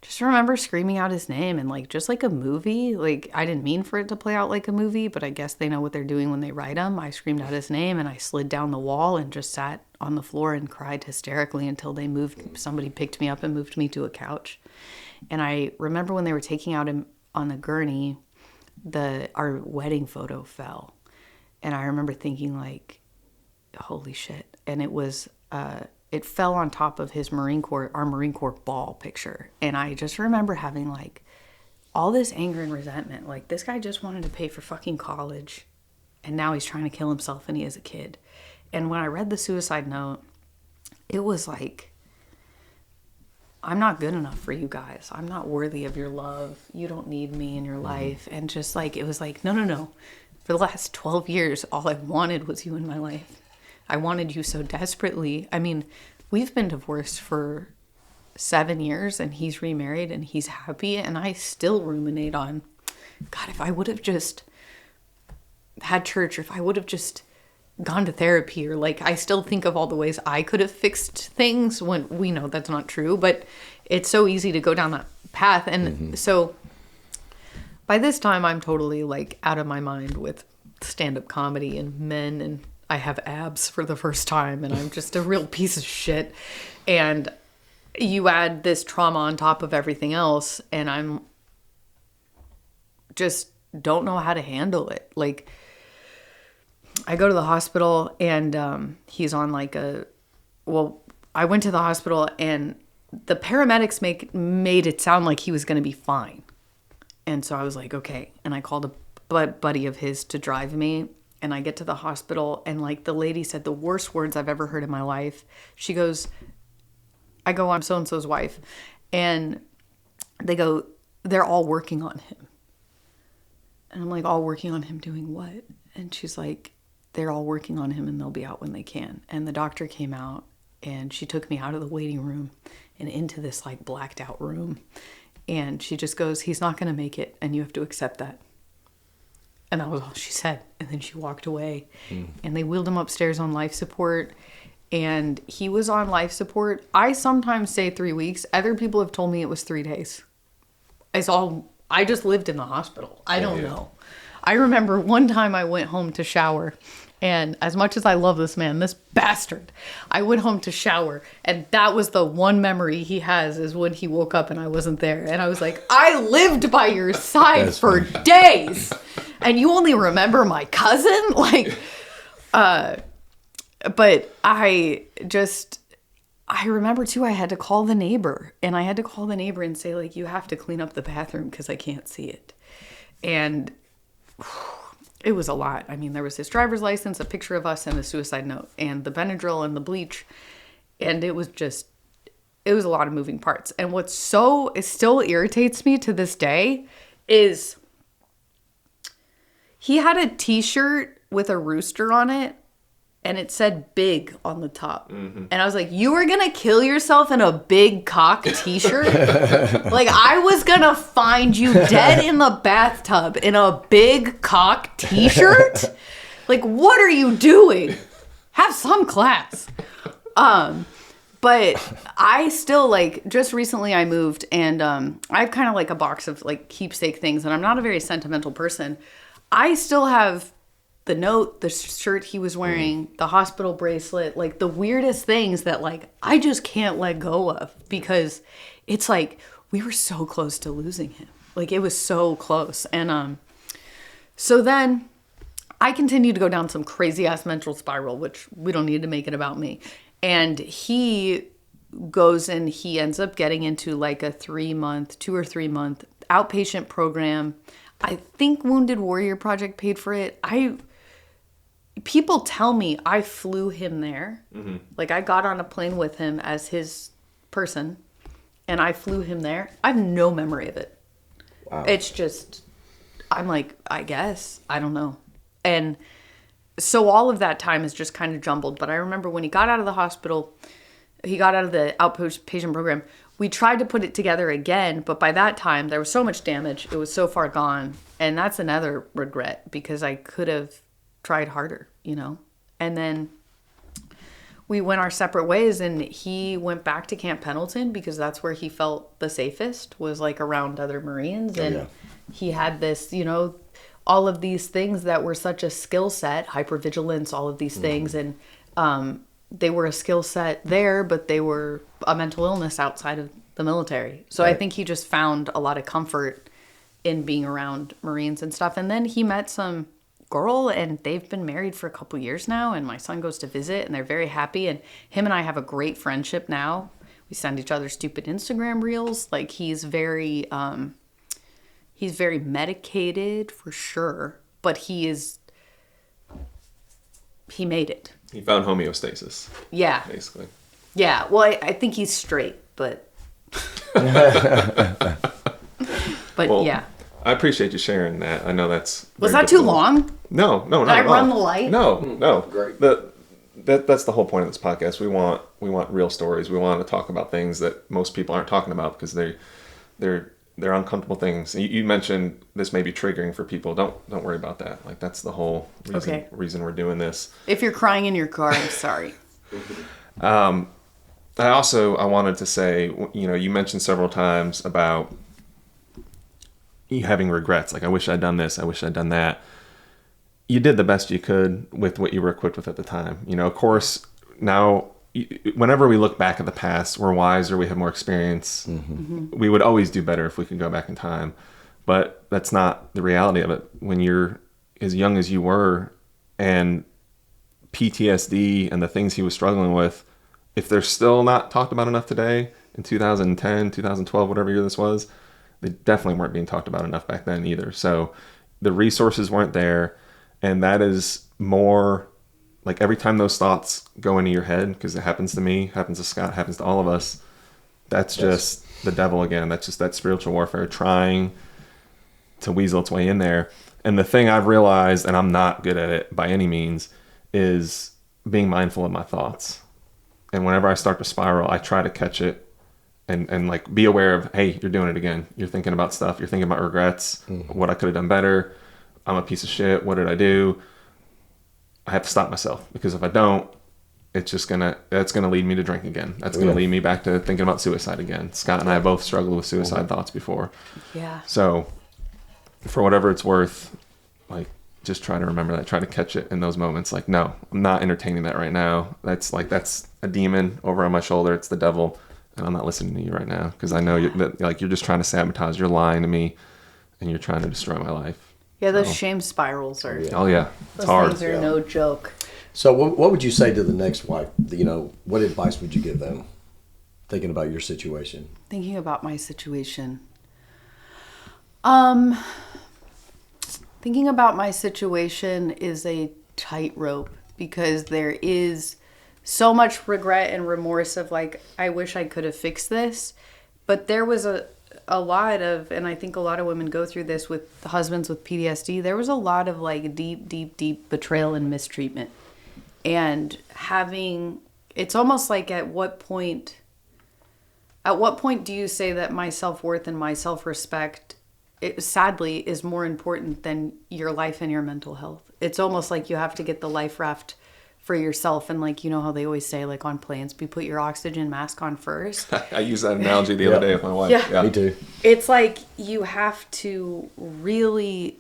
just remember screaming out his name and like just like a movie. Like I didn't mean for it to play out like a movie, but I guess they know what they're doing when they write them. I screamed out his name and I slid down the wall and just sat on the floor and cried hysterically until they moved. Somebody picked me up and moved me to a couch. And I remember when they were taking out him on the gurney, our wedding photo fell. And I remember thinking like, holy shit. And it was, it fell on top of our Marine Corps ball picture. And I just remember having like all this anger and resentment. Like this guy just wanted to pay for fucking college and now he's trying to kill himself and he is a kid. And when I read the suicide note, it was like, I'm not good enough for you guys. I'm not worthy of your love. You don't need me in your life. And just like, it was like, no. For the last 12 years, all I wanted was you in my life. I wanted you so desperately. I mean, we've been divorced for 7 years and he's remarried and he's happy. And I still ruminate on, God, if I would have just had church, or if I would have just gone to therapy, or like, I still think of all the ways I could have fixed things when we know that's not true, but it's so easy to go down that path. And so by this time I'm totally like out of my mind with stand-up comedy and men, and I have abs for the first time, and I'm just a real piece of shit. And you add this trauma on top of everything else, and I'm just don't know how to handle it. Like, I go to the hospital, and he's on like I went to the hospital, and the paramedics made it sound like he was going to be fine. And so I was like, okay. And I called a buddy of his to drive me, and I get to the hospital, and like the lady said the worst words I've ever heard in my life. She goes, I'm so-and-so's wife. And they go, they're all working on him. And I'm like, all working on him doing what? And she's like, they're all working on him, and they'll be out when they can. And the doctor came out, and she took me out of the waiting room and into this like blacked out room. And she just goes, he's not going to make it, and you have to accept that. And that was all she said. And then she walked away. And they wheeled him upstairs on life support. And he was on life support. I sometimes say 3 weeks. Other people have told me it was 3 days. I just lived in the hospital. I don't know. I remember one time I went home to shower. And as much as I love this man, this bastard, I went home to shower, and that was the one memory he has, is when he woke up and I wasn't there. And I was like, I lived by your side for days, and you only remember my cousin? Like, but I remember too, I had to call the neighbor, and say, like, you have to clean up the bathroom because I can't see it. And it was a lot. I mean, there was his driver's license, a picture of us, and a suicide note, and the Benadryl and the bleach. And it was a lot of moving parts. And it still irritates me to this day is he had a t-shirt with a rooster on it, and it said big on the top. And I was like, you were going to kill yourself in a big cock t-shirt? Like, I was going to find you dead in the bathtub in a big cock t-shirt? Like, what are you doing? Have some class. But I still, like, just recently I moved, and I have kind of like a box of like keepsake things, and I'm not a very sentimental person. I still have the note, the shirt he was wearing, the hospital bracelet, like the weirdest things that like I just can't let go of, because it's like we were so close to losing him. Like, it was so close. And so then I continued to go down some crazy ass mental spiral, which we don't need to make it about me. And he goes and he ends up getting into like a 2 or 3 month outpatient program. I think Wounded Warrior Project paid for it. People tell me I flew him there. Like, I got on a plane with him as his person, and I flew him there. I have no memory of it. Wow. It's just, I'm like, I guess, I don't know. And so all of that time is just kind of jumbled. But I remember when he got out of the hospital, he got out of the outpatient program, we tried to put it together again, but by that time there was so much damage. It was so far gone. And that's another regret, because I could have tried harder, you know? And then we went our separate ways, and he went back to Camp Pendleton because that's where he felt the safest, was like around other Marines. And he had this, you know, all of these things that were such a skill set, hypervigilance, all of these things. And they were a skill set there, but they were a mental illness outside of the military. So I think he just found a lot of comfort in being around Marines and stuff. And then he met some girl, and they've been married for a couple years now, and my son goes to visit, and they're very happy. And him and I have a great friendship now. We send each other stupid Instagram reels. Like, he's very medicated for sure, but he made it. He found homeostasis. Yeah. Basically. Yeah. Well, I think he's straight, but well, yeah. I appreciate you sharing that. I know that's... Was that too long? No, not Did I at all. run the light? No. Great. That's the whole point of this podcast. We want real stories. We want to talk about things that most people aren't talking about because they're they're uncomfortable things. You mentioned this may be triggering for people. Don't worry about that. Like, that's the whole reason we're doing this. If you're crying in your car, I'm sorry. I wanted to say, you mentioned several times about you having regrets. Like, I wish I'd done this. I wish I'd done that. You did the best you could with what you were equipped with at the time. Of course, now, whenever we look back at the past, we're wiser, we have more experience. We would always do better if we could go back in time. But that's not the reality of it. When you're as young as you were, and PTSD and the things he was struggling with, if they're still not talked about enough today, in 2010, 2012, whatever year this was, they definitely weren't being talked about enough back then either. So the resources weren't there. And that is more like every time those thoughts go into your head, because it happens to me, happens to Scott, happens to all of us, that's just the devil again. That's just that spiritual warfare trying to weasel its way in there. And the thing I've realized, and I'm not good at it by any means, is being mindful of my thoughts. And whenever I start to spiral, I try to catch it and like be aware of, hey, you're doing it again. You're thinking about stuff. You're thinking about regrets, what I could have done better. I'm a piece of shit. What did I do? I have to stop myself, because if I don't, that's gonna lead me to drink again. That's gonna lead me back to thinking about suicide again. Scott and I both struggled with suicide thoughts before. Yeah. So for whatever it's worth, like, just try to remember that. Try to catch it in those moments. Like, no, I'm not entertaining that right now. That's a demon over on my shoulder. It's the devil, and I'm not listening to you right now, because I know you're just trying to sabotage. You're lying to me, and you're trying to destroy my life. Yeah, those shame spirals are. Oh yeah, it's hard. Those things are no joke. So what would you say to the next wife? What advice would you give them, thinking about your situation? Thinking about my situation. Thinking about my situation is a tightrope, because there is so much regret and remorse of like, I wish I could have fixed this. But there was a lot of, and I think a lot of women go through this with husbands with PTSD, there was a lot of like deep betrayal and mistreatment. And it's almost like at what point do you say that my self-worth and my self-respect, it sadly is more important than your life and your mental health? It's almost like you have to get the life raft for yourself, and like, how they always say, like on planes, you put your oxygen mask on first. I used that analogy the other day with my wife. Yeah, me too. It's like you have to really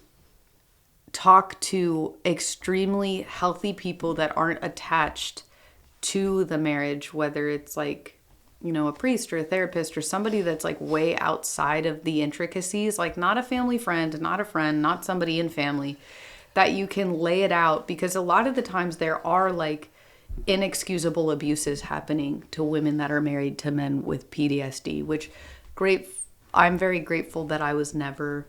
talk to extremely healthy people that aren't attached to the marriage, whether it's like, a priest or a therapist or somebody that's like way outside of the intricacies, like not a family friend, not a friend, not somebody in family, that you can lay it out. Because a lot of the times there are like inexcusable abuses happening to women that are married to men with PTSD, which I'm very grateful that I was never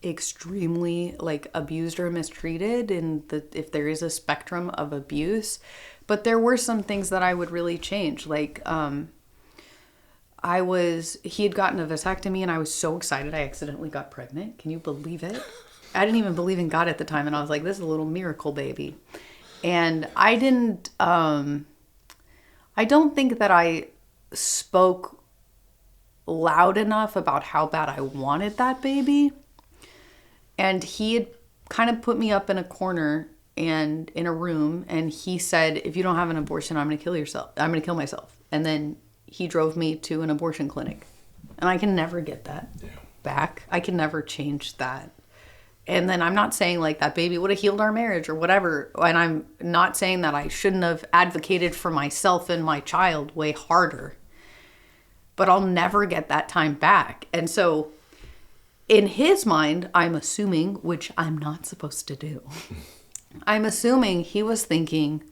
extremely like abused or mistreated if there is a spectrum of abuse. But there were some things that I would really change. Like, he had gotten a vasectomy and I was so excited I accidentally got pregnant. Can you believe it? I didn't even believe in God at the time, and I was like, this is a little miracle baby. And I don't think that I spoke loud enough about how bad I wanted that baby. And he had kind of put me up in a corner and in a room, and he said, if you don't have an abortion, I'm going to kill myself. And then he drove me to an abortion clinic. And I can never get that back. I can never change that. And then I'm not saying like that baby would have healed our marriage or whatever. And I'm not saying that I shouldn't have advocated for myself and my child way harder. But I'll never get that time back. And so in his mind, I'm assuming, which I'm not supposed to do, I'm assuming he was thinking,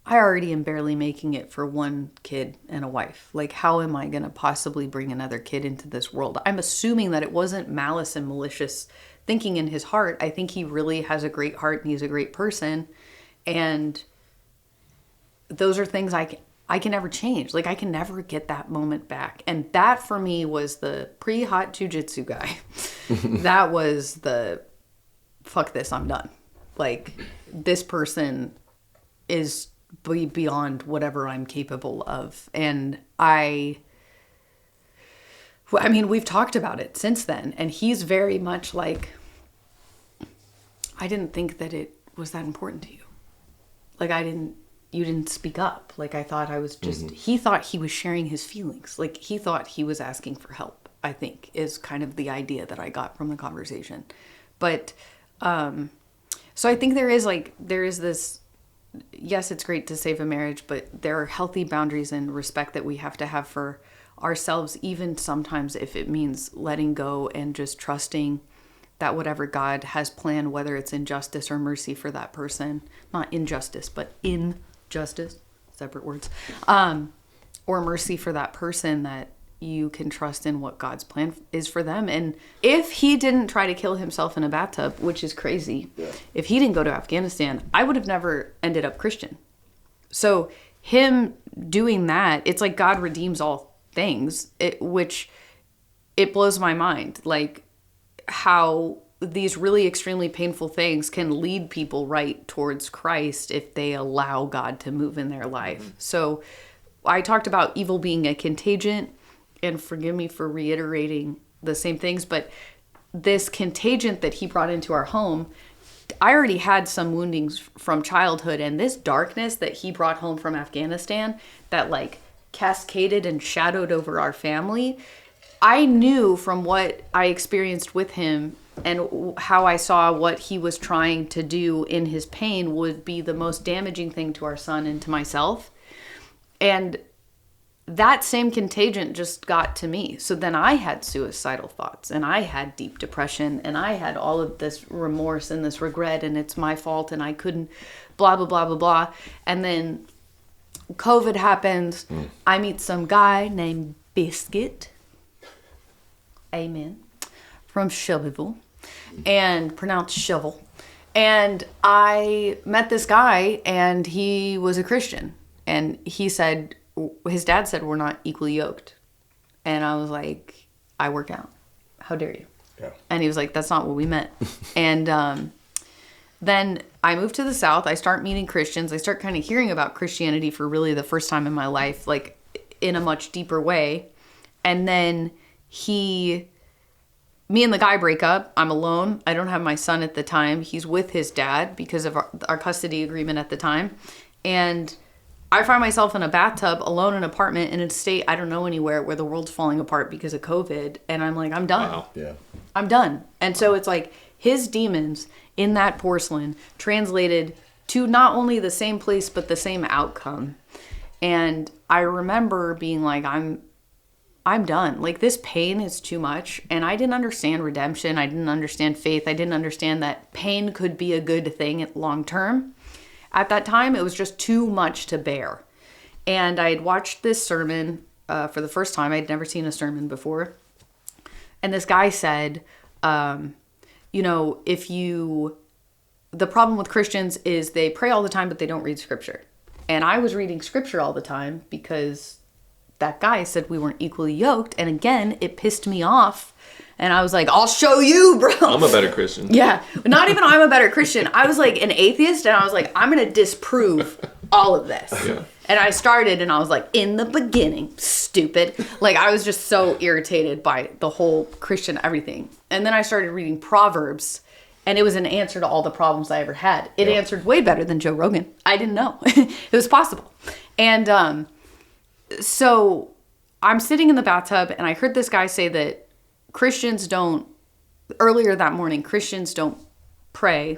I already am barely making it for one kid and a wife. Like, how am I going to possibly bring another kid into this world? I'm assuming that it wasn't malice and malicious thinking in his heart. I think he really has a great heart and he's a great person. And those are things I can never change. Like, I can never get that moment back. And that for me was the pre-hot jujitsu guy. That was the, fuck this, I'm done. Like, this person is beyond whatever I'm capable of. And I mean, we've talked about it since then, and he's very much like, I didn't think that it was that important to you. Like, you didn't speak up. Like, I thought I was just, he thought he was sharing his feelings. Like, he thought he was asking for help, I think, is kind of the idea that I got from the conversation. But, so I think there is this, yes, it's great to save a marriage, but there are healthy boundaries and respect that we have to have for ourselves, even sometimes if it means letting go and just trusting that whatever God has planned, whether it's injustice or mercy for that person, not injustice, but injustice, separate words, or mercy for that person, that you can trust in what God's plan is for them. And if he didn't try to kill himself in a bathtub, which is crazy, if he didn't go to Afghanistan, I would have never ended up Christian. So him doing that, it's like God redeems all things, which it blows my mind. Like, how these really extremely painful things can lead people right towards Christ if they allow God to move in their life. So I talked about evil being a contagion, and forgive me for reiterating the same things, but this contagion that he brought into our home, I already had some woundings from childhood, and this darkness that he brought home from Afghanistan that like cascaded and shadowed over our family, I knew from what I experienced with him and how I saw what he was trying to do in his pain would be the most damaging thing to our son and to myself. And that same contagion just got to me. So then I had suicidal thoughts, and I had deep depression, and I had all of this remorse and this regret, and it's my fault, and I couldn't, blah, blah, blah, blah, blah. And then COVID happens. I meet some guy named Biscuit. Amen. From Shelbyville, and pronounced shovel. And I met this guy, and he was a Christian. And he said, his dad said, we're not equally yoked. And I was like, I work out. How dare you? Yeah. And he was like, that's not what we meant. And then I moved to the South. I start meeting Christians. I start kind of hearing about Christianity for really the first time in my life, like in a much deeper way. And then me and the guy break up. I'm alone. I don't have my son at the time. He's with his dad because of our custody agreement at the time. And I find myself in a bathtub, alone in an apartment in a state I don't know anywhere, where the world's falling apart because of COVID. And I'm like, I'm done. Wow. Yeah. I'm done. And so it's like his demons in that porcelain translated to not only the same place, but the same outcome. And I remember being like, I'm done. Like, this pain is too much. And I didn't understand redemption. I didn't understand faith. I didn't understand that pain could be a good thing long term. At that time, it was just too much to bear. And I had watched this sermon for the first time. I'd never seen a sermon before. And this guy said, the problem with Christians is they pray all the time, but they don't read scripture. And I was reading scripture all the time because that guy said we weren't equally yoked. And again, it pissed me off. And I was like, I'll show you, bro. I'm a better Christian. Yeah. Not even I'm a better Christian. I was like an atheist, and I was like, I'm going to disprove all of this. Yeah. And I started, and I was like, in the beginning, stupid. Like, I was just so irritated by the whole Christian everything. And then I started reading Proverbs, and it was an answer to all the problems I ever had. It answered way better than Joe Rogan. I didn't know. It was possible. And so I'm sitting in the bathtub, and I heard this guy say that earlier that morning, Christians don't pray,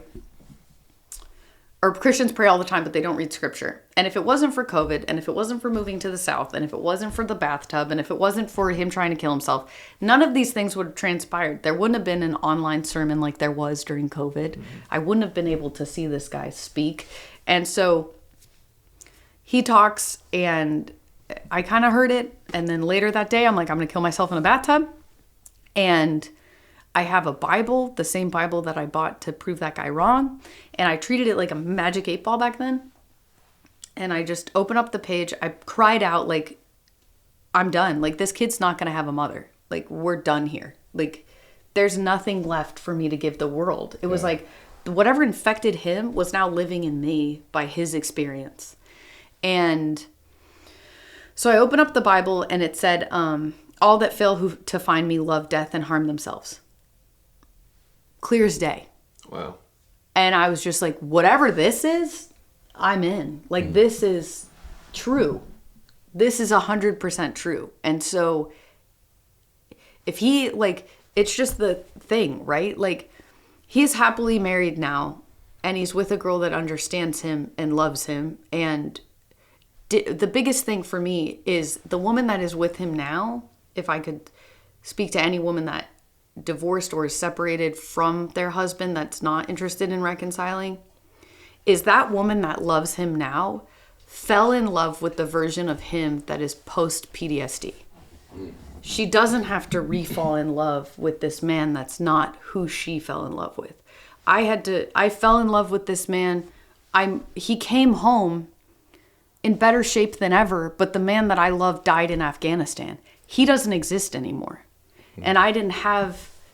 or Christians pray all the time, but they don't read scripture. And if it wasn't for COVID, and if it wasn't for moving to the South, and if it wasn't for the bathtub, and if it wasn't for him trying to kill himself, none of these things would have transpired. There wouldn't have been an online sermon like there was during COVID. Mm-hmm. I wouldn't have been able to see this guy speak. And so he talks, and I kind of heard it. And then later that day, I'm like, I'm going to kill myself in a bathtub. And I have a Bible, the same Bible that I bought to prove that guy wrong. And I treated it like a magic 8-ball back then. And I just opened up the page. I cried out like, I'm done. Like, this kid's not going to have a mother. Like, we're done here. Like, there's nothing left for me to give the world. It was like whatever infected him was now living in me by his experience. And so I opened up the Bible, and it said, all all that fail to find me love death and harm themselves. Clear as day. Wow. And I was just like, whatever this is, I'm in. Like, this is true. This is 100% true. And so if he, like, it's just the thing, right? Like, he's happily married now, and he's with a girl that understands him and loves him. And the biggest thing for me is the woman that is with him now, if I could speak to any woman that divorced or is separated from their husband that's not interested in reconciling, is that woman that loves him now fell in love with the version of him that is post PTSD. She doesn't have to re-fall in love with this man that's not who she fell in love with. I fell in love with this man. He came home in better shape than ever, but the man that I loved died in Afghanistan. He doesn't exist anymore. And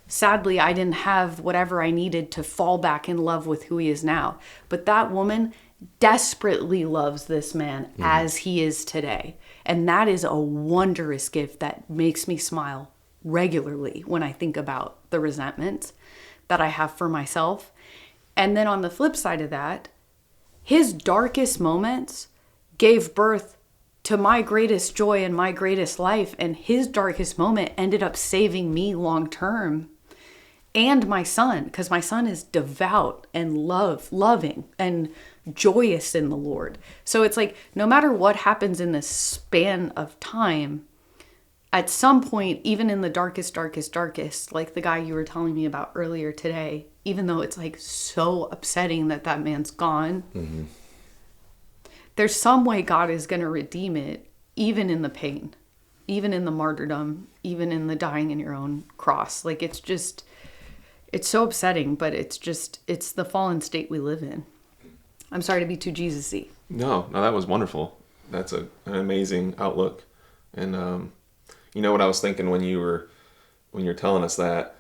sadly, I didn't have whatever I needed to fall back in love with who he is now. But that woman desperately loves this man as he is today. And that is a wondrous gift that makes me smile regularly when I think about the resentment that I have for myself. And then on the flip side of that, his darkest moments gave birth to my greatest joy and my greatest life. And his darkest moment ended up saving me long term and my son, because my son is devout and loving and joyous in the Lord. So it's like, no matter what happens in this span of time, at some point, even in the darkest, like the guy you were telling me about earlier today, even though it's like so upsetting that man's gone, there's some way God is going to redeem it, even in the pain, even in the martyrdom, even in the dying in your own cross. Like, it's so upsetting, but it's the fallen state we live in. I'm sorry to be too Jesus-y. No, that was wonderful. That's an amazing outlook. And you know what I was thinking when you were telling us that,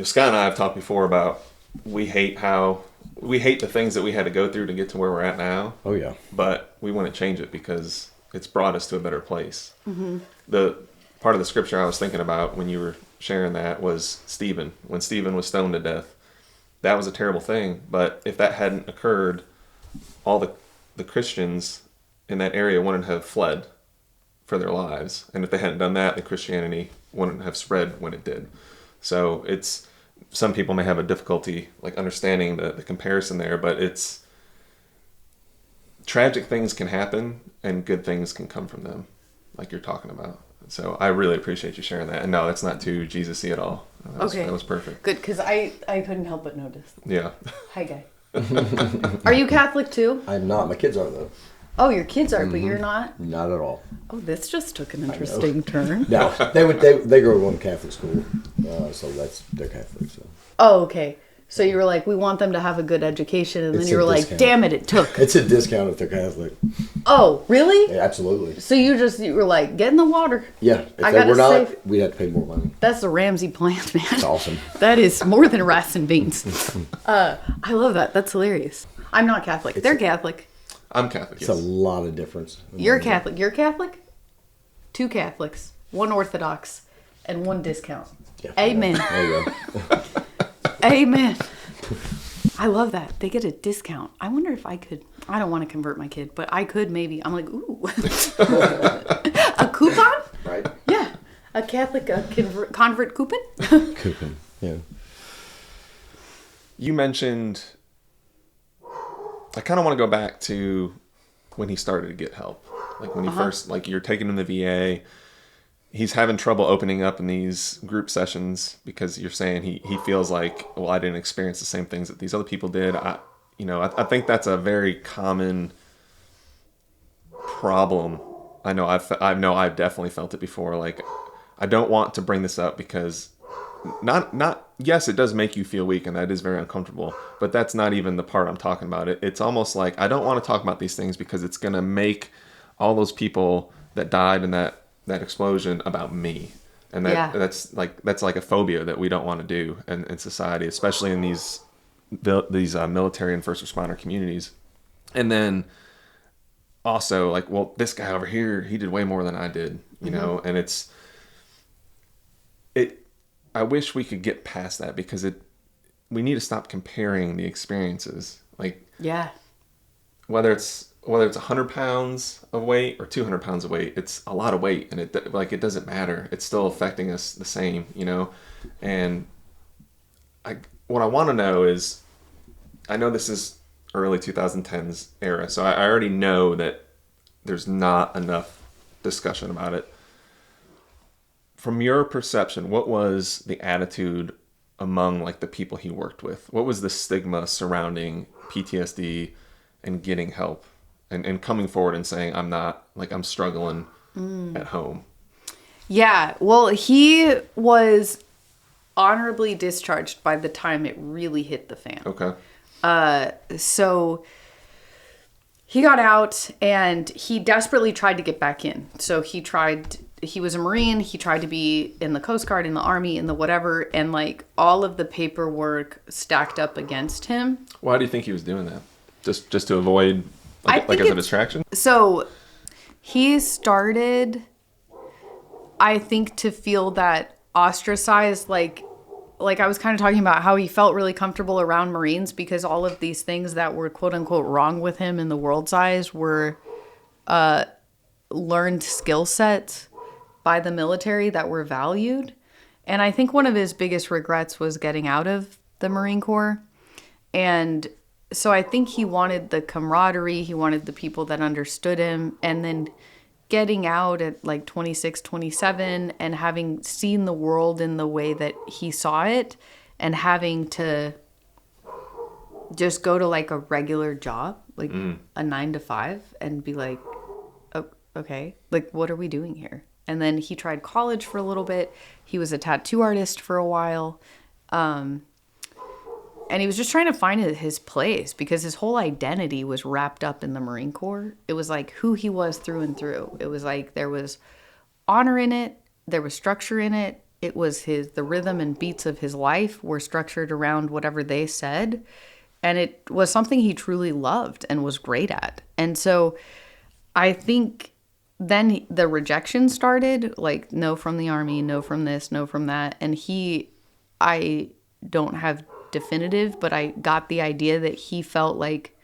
Scott and I have talked before about we hate the things that we had to go through to get to where we're at now. Oh yeah. But we want to change it because it's brought us to a better place. Mm-hmm. The part of the scripture I was thinking about when you were sharing that was Stephen. When Stephen was stoned to death, that was a terrible thing. But if that hadn't occurred, all the Christians in that area wouldn't have fled for their lives. And if they hadn't done that, the Christianity wouldn't have spread when it did. So some people may have a difficulty like understanding the comparison there, but it's tragic things can happen and good things can come from them, like you're talking about. So I really appreciate you sharing that. And no, that's not too Jesus-y at all. That was perfect. Good, because I couldn't help but notice. Yeah. Hi, guy. Are you Catholic too? I'm not. My kids are though. Oh, your kids are, but you're not? Not at all. Oh, this just took an interesting turn. No, they go to Catholic school, so they're Catholic. So. Oh, okay. So you were like, we want them to have a good education, and then you were like, damn it took. It's a discount if they're Catholic. Oh, really? Yeah, absolutely. So you were like, get in the water. Yeah, if they were not, we'd have to pay more money. That's the Ramsey plan, man. That's awesome. That is more than rice and beans. I love that. That's hilarious. I'm not Catholic. They're Catholic. I'm Catholic, yes. It's a lot of difference. You're Catholic. You're Catholic? 2 Catholics. 1 Orthodox. And 1 discount. Yeah, amen. There you go. Amen. I love that. They get a discount. I wonder if I could. I don't want to convert my kid, but I could maybe. I'm like, ooh. A coupon? Right. Yeah. A Catholic convert coupon? Coupon, yeah. You mentioned... I kind of want to go back to when he started to get help. Like when he first, like you're taking him to the VA, he's having trouble opening up in these group sessions because you're saying he feels like, well, I didn't experience the same things that these other people did. I think that's a very common problem. I know I've definitely felt it before. Like, I don't want to bring this up because yes, it does make you feel weak, and that is very uncomfortable, but that's not even the part I'm talking about. It's almost like I don't want to talk about these things because it's going to make all those people that died in that explosion about me. And that's like a phobia that we don't want to do in society, especially in these military and first responder communities. And then also like, well, this guy over here, he did way more than I did, you know, and it's I wish we could get past that, because we need to stop comparing the experiences. Like, Yeah. whether it's 100 pounds of weight or 200 pounds of weight, it's a lot of weight, and it doesn't matter. It's still affecting us the same, And what I want to know is, I know this is early 2010s era, so I already know that there's not enough discussion about it. From your perception, what was the attitude among like the people he worked with? What was the stigma surrounding PTSD and getting help and coming forward and saying, I'm struggling at home? Yeah. Well, he was honorably discharged by the time it really hit the fan. Okay. So he got out and he desperately tried to get back in. So he was a Marine. He tried to be in the Coast Guard, in the Army, in the whatever. And like all of the paperwork stacked up against him. Why do you think he was doing that? Just to avoid, like as a distraction? So he started, I think, to feel that ostracized, like I was kind of talking about how he felt really comfortable around Marines because all of these things that were quote unquote wrong with him in the world's eyes were learned skill sets by the military that were valued. And I think one of his biggest regrets was getting out of the Marine Corps. And so I think he wanted the camaraderie, he wanted the people that understood him, and then getting out at like 26, 27 and having seen the world in the way that he saw it and having to just go to like a regular job, like a 9 to 5 and be like, oh, okay, like what are we doing here? And then he tried college for a little bit. He was a tattoo artist for a while. And he was just trying to find his place because his whole identity was wrapped up in the Marine Corps. It was like who he was through and through. It was like there was honor in it. There was structure in it. It was the rhythm and beats of his life were structured around whatever they said. And it was something he truly loved and was great at. And so I think then the rejection started, like no from the Army, no from this, no from that. And I don't have definitive, but I got the idea that he felt like,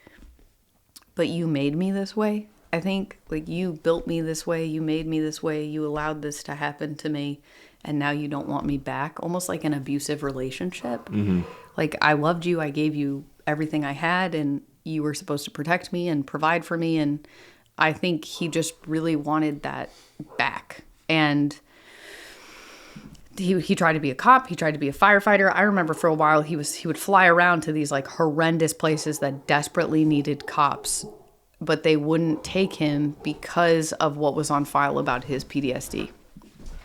but you made me this way. I think like you built me this way, you made me this way, you allowed this to happen to me, and now you don't want me back. Almost like an abusive relationship. Mm-hmm. Like I loved you, I gave you everything I had, and you were supposed to protect me and provide for me. And I think he just really wanted that back. And he tried to be a cop. He tried to be a firefighter. I remember for a while he would fly around to these like horrendous places that desperately needed cops, but they wouldn't take him because of what was on file about his PTSD.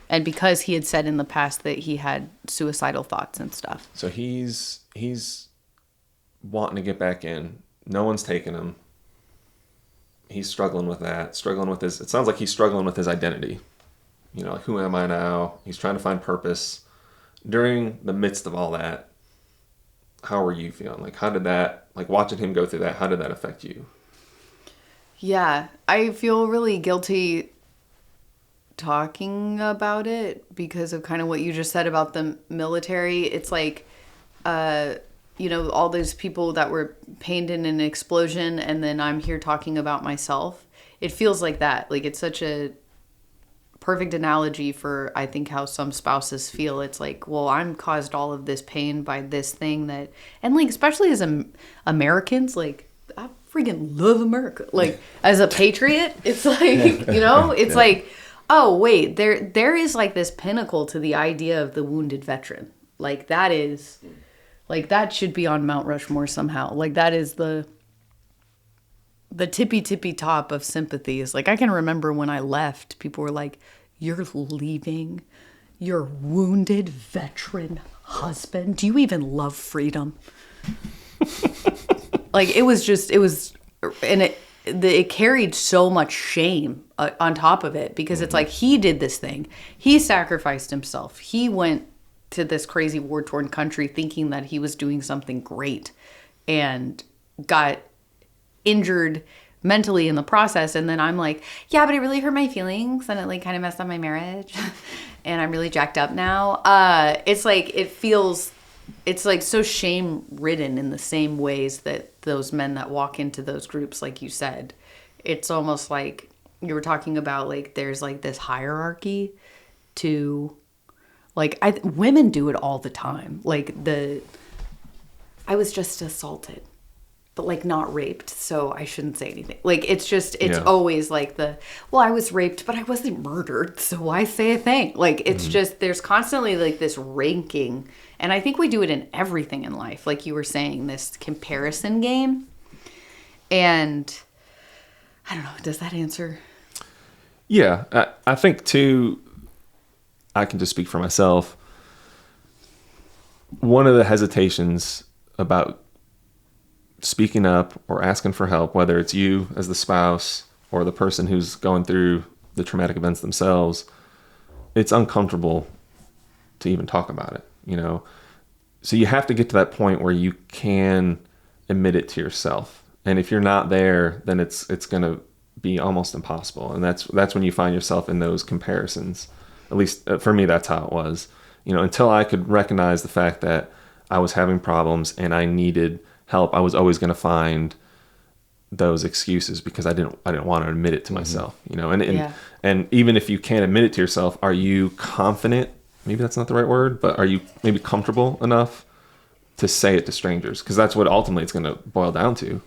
And because he had said in the past that he had suicidal thoughts and stuff. So he's wanting to get back in. No one's taking him. He's struggling with that. It sounds like he's struggling with his identity. Like who am I now? He's trying to find purpose. During the midst of all that, how were you feeling? Like how did that, like watching him go through that, how did that affect you? Yeah, I feel really guilty talking about it because of kind of what you just said about the military. It's like, all those people that were pained in an explosion and then I'm here talking about myself. It feels like that. Like it's such a perfect analogy for, I think, how some spouses feel. It's like, well, I'm caused all of this pain by this thing that, and like, especially as Americans, like, I freaking love America. Like, as a patriot, it's like, it's like, oh, wait, there is like this pinnacle to the idea of the wounded veteran. Like, that is, like, that should be on Mount Rushmore somehow. Like, that is the tippy top of sympathies. Like I can remember when I left, people were like, you're leaving your wounded veteran husband? Do you even love freedom? Like it carried so much shame on top of it because it's like he did this thing. He sacrificed himself. He went to this crazy war-torn country thinking that he was doing something great and got injured, mentally in the process. And then I'm like, yeah, but it really hurt my feelings and it like kind of messed up my marriage and I'm really jacked up now. It's like, it's like so shame ridden in the same ways that those men that walk into those groups, like you said, it's almost like you were talking about, like, there's like this hierarchy to, like, women do it all the time. Like I was just assaulted, but like not raped, so I shouldn't say anything. Like, it's just, it's always like I was raped, but I wasn't murdered, so why say a thing? Like, it's just, there's constantly like this ranking. And I think we do it in everything in life. Like you were saying, this comparison game. And I don't know, does that answer? Yeah, I think too, I can just speak for myself. One of the hesitations about speaking up or asking for help, whether it's you as the spouse or the person who's going through the traumatic events themselves, it's uncomfortable to even talk about it, you know? So you have to get to that point where you can admit it to yourself. And if you're not there, then it's going to be almost impossible. And that's when you find yourself in those comparisons. At least for me, that's how it was. You know, until I could recognize the fact that I was having problems and I needed help, I was always going to find those excuses because I didn't want to admit it to myself, you know. And even if you can't admit it to yourself, are you confident? Maybe that's not the right word, but are you maybe comfortable enough to say it to strangers? Because that's what ultimately it's going to boil down to.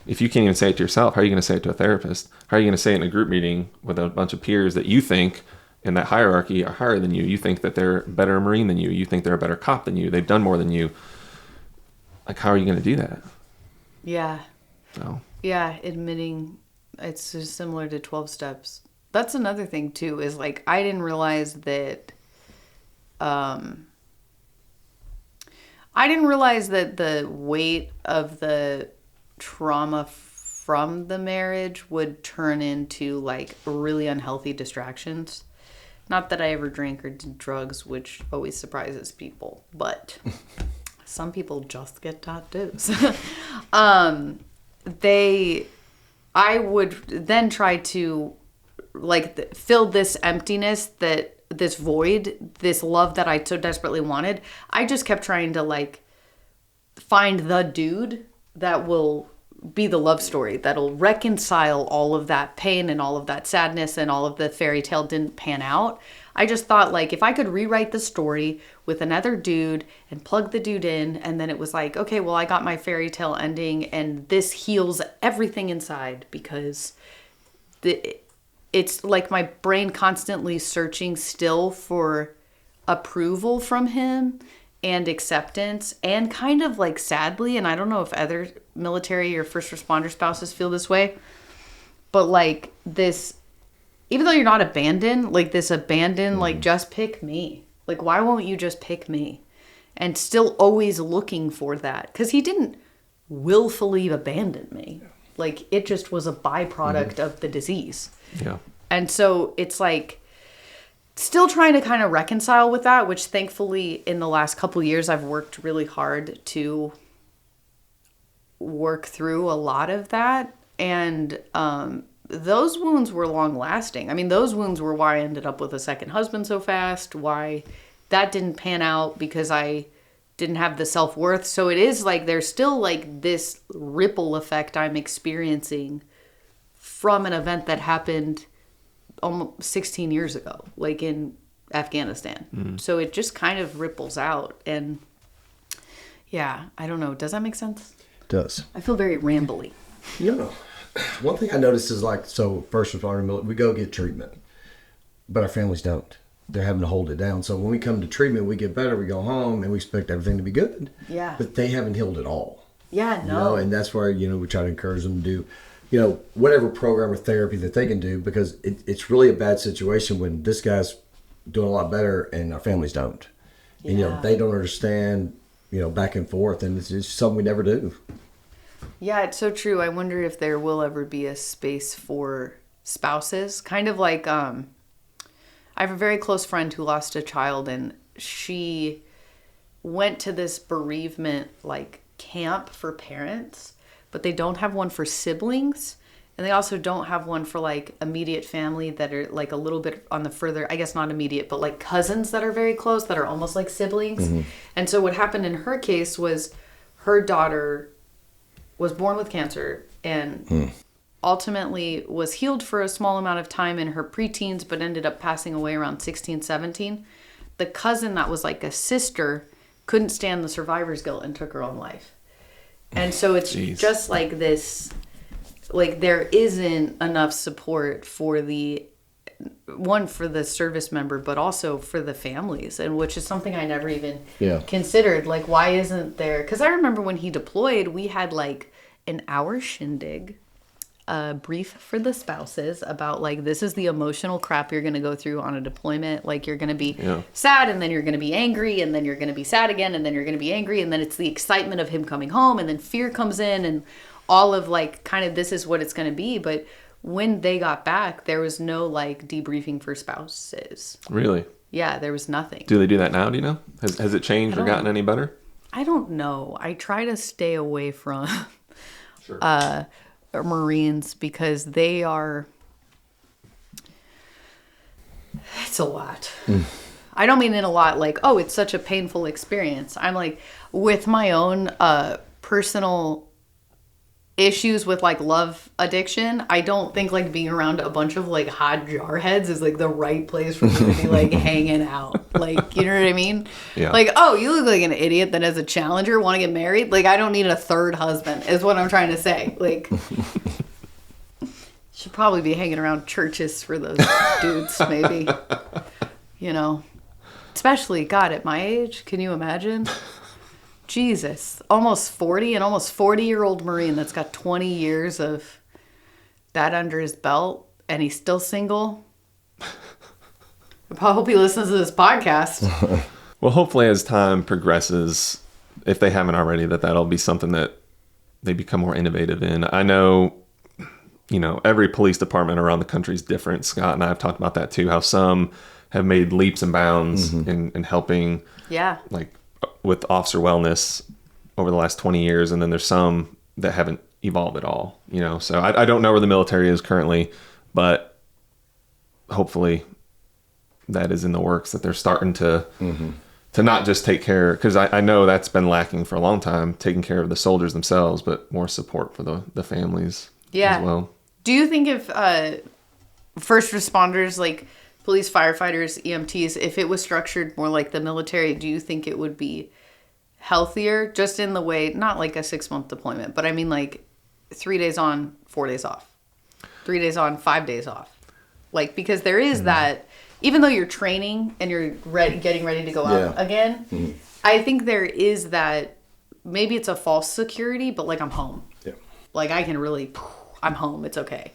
If you can't even say it to yourself, how are you going to say it to a therapist? How are you going to say it in a group meeting with a bunch of peers that you think in that hierarchy are higher than you? You think that they're a better Marine than you. You think they're a better cop than you. They've done more than you. Like, how are you going to do that? Yeah. So. Yeah, admitting, it's just similar to 12 steps. That's another thing too, is like, I didn't realize that the weight of the trauma from the marriage would turn into like really unhealthy distractions. Not that I ever drank or did drugs, which always surprises people, but some people just get tattoos. I would then try to like fill this emptiness, this void, this love that I so desperately wanted. I just kept trying to like find the dude that will be the love story, that'll reconcile all of that pain and all of that sadness and all of the fairy tale didn't pan out. I just thought, like, if I could rewrite the story with another dude and plug the dude in, and then it was like, okay, well, I got my fairy tale ending and this heals everything inside, because it's like my brain constantly searching still for approval from him and acceptance, and kind of like sadly, and I don't know if other military or first responder spouses feel this way, but like this, even though you're not abandoned, like this abandoned, like, just pick me. Like, why won't you just pick me? And still always looking for that. Because he didn't willfully abandon me. Like, it just was a byproduct of the disease. Yeah. And so it's like still trying to kind of reconcile with that, which thankfully in the last couple years I've worked really hard to work through a lot of that. And those wounds were long lasting. I mean, those wounds were why I ended up with a second husband so fast, why that didn't pan out, because I didn't have the self-worth. So it is like there's still like this ripple effect I'm experiencing from an event that happened almost 16 years ago, like in Afghanistan. So it just kind of ripples out. And yeah, I don't know. Does that make sense? It does. I feel very rambly. You know, one thing I noticed is like, so first responder, we go get treatment, but our families don't. They're having to hold it down. So when we come to treatment, we get better, we go home, and we expect everything to be good. Yeah. But they haven't healed it all. Yeah, no. You know, and that's where, you know, we try to encourage them to do, you know, whatever program or therapy that they can do, because it's really a bad situation when this guy's doing a lot better and our families don't. And, you know, they don't understand, you know, back and forth, and it's just something we never do. Yeah, it's so true. I wonder if there will ever be a space for spouses. Kind of like, I have a very close friend who lost a child, and she went to this bereavement like camp for parents, but they don't have one for siblings. And they also don't have one for like immediate family that are like a little bit on the further, I guess not immediate, but like cousins that are very close that are almost like siblings. And so what happened in her case was her daughter was born with cancer and ultimately was healed for a small amount of time in her preteens, but ended up passing away around 16, 17. The cousin that was like a sister couldn't stand the survivor's guilt and took her own life. And so it's just like this, like there isn't enough support for the service member, but also for the families, and which is something I never even considered. Like, why isn't there? Because I remember when he deployed, we had like an hour shindig, a brief for the spouses about like, this is the emotional crap you're going to go through on a deployment. Like, you're going to be sad, and then you're going to be angry, and then you're going to be sad again, and then you're going to be angry, and then it's the excitement of him coming home, and then fear comes in, and all of like kind of this is what it's going to be. But when they got back, there was no like debriefing for spouses. Really? Yeah, there was nothing. Do they do that now? Do you know? Has it changed or gotten any better? I don't know. I try to stay away from Sure. Marines because they are. It's a lot. I don't mean it a lot like, oh, it's such a painful experience. I'm like, with my own personal issues with like love addiction, I don't think like being around a bunch of like hot jarheads is like the right place for me to be like hanging out. Like, you know what I mean? Yeah. Like, oh, you look like an idiot that as a challenger want to get married. Like, I don't need a third husband is what I'm trying to say. Like, should probably be hanging around churches for those dudes, maybe. You know, especially God at my age. Can you imagine? Jesus, almost 40, an almost 40-year-old Marine that's got 20 years of that under his belt, and he's still single. I hope he listens to this podcast. Well, hopefully as time progresses, if they haven't already, that'll be something that they become more innovative in. I know, every police department around the country is different. Scott and I have talked about that too, how some have made leaps and bounds in helping like with officer wellness over the last 20 years. And then there's some that haven't evolved at all, so I don't know where the military is currently, but hopefully that is in the works, that they're starting to not just take care, because I know that's been lacking for a long time, taking care of the soldiers themselves, but more support for the families as well. Do you think if first responders, like police, firefighters, EMTs, if it was structured more like the military, do you think it would be healthier, just in the way, not like a 6-month deployment, but I mean like 3 days on, 4 days off, 3 days on, 5 days off? Like, because there is that, even though you're training and you're getting ready to go out again, I think there is that, maybe it's a false security, but like, I'm home. Yeah. Like, I can really, I'm home. It's okay.